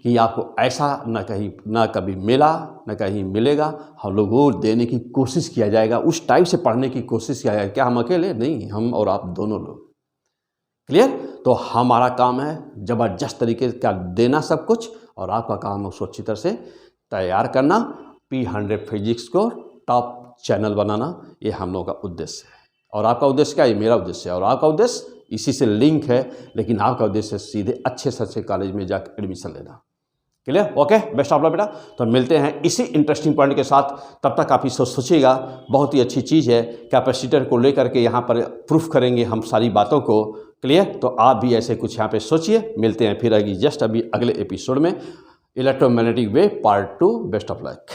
कि आपको ऐसा न कभी मिला न कहीं मिलेगा। हम लोग वो देने की कोशिश किया जाएगा, उस टाइप से पढ़ने की कोशिश किया जाएगा। क्या हम अकेले नहीं, हम और आप दोनों लोग। क्लियर। तो हमारा काम है ज़बरदस्त तरीके का देना सब कुछ, और आपका काम है उसको अच्छी तरह से तैयार करना, P100 फिजिक्स को टॉप चैनल बनाना। ये हम लोगों का उद्देश्य है। और आपका उद्देश्य क्या है, ये मेरा उद्देश्य है, और आपका उद्देश्य इसी से लिंक है, लेकिन आपका उद्देश्य सीधे अच्छे से अच्छे कॉलेज में जाकर एडमिशन लेना। Clear. Okay, best of luck बेटा। तो मिलते हैं इसी इंटरेस्टिंग पॉइंट के साथ, तब तक आप इसको सोचिएगा। बहुत ही अच्छी चीज़ है, कैपेसिटर को लेकर के यहाँ पर प्रूफ करेंगे हम सारी बातों को। क्लियर। तो आप भी ऐसे कुछ यहाँ पे सोचिए। मिलते हैं फिर अभी अगले एपिसोड में, electromagnetic wave part 2। Best of luck.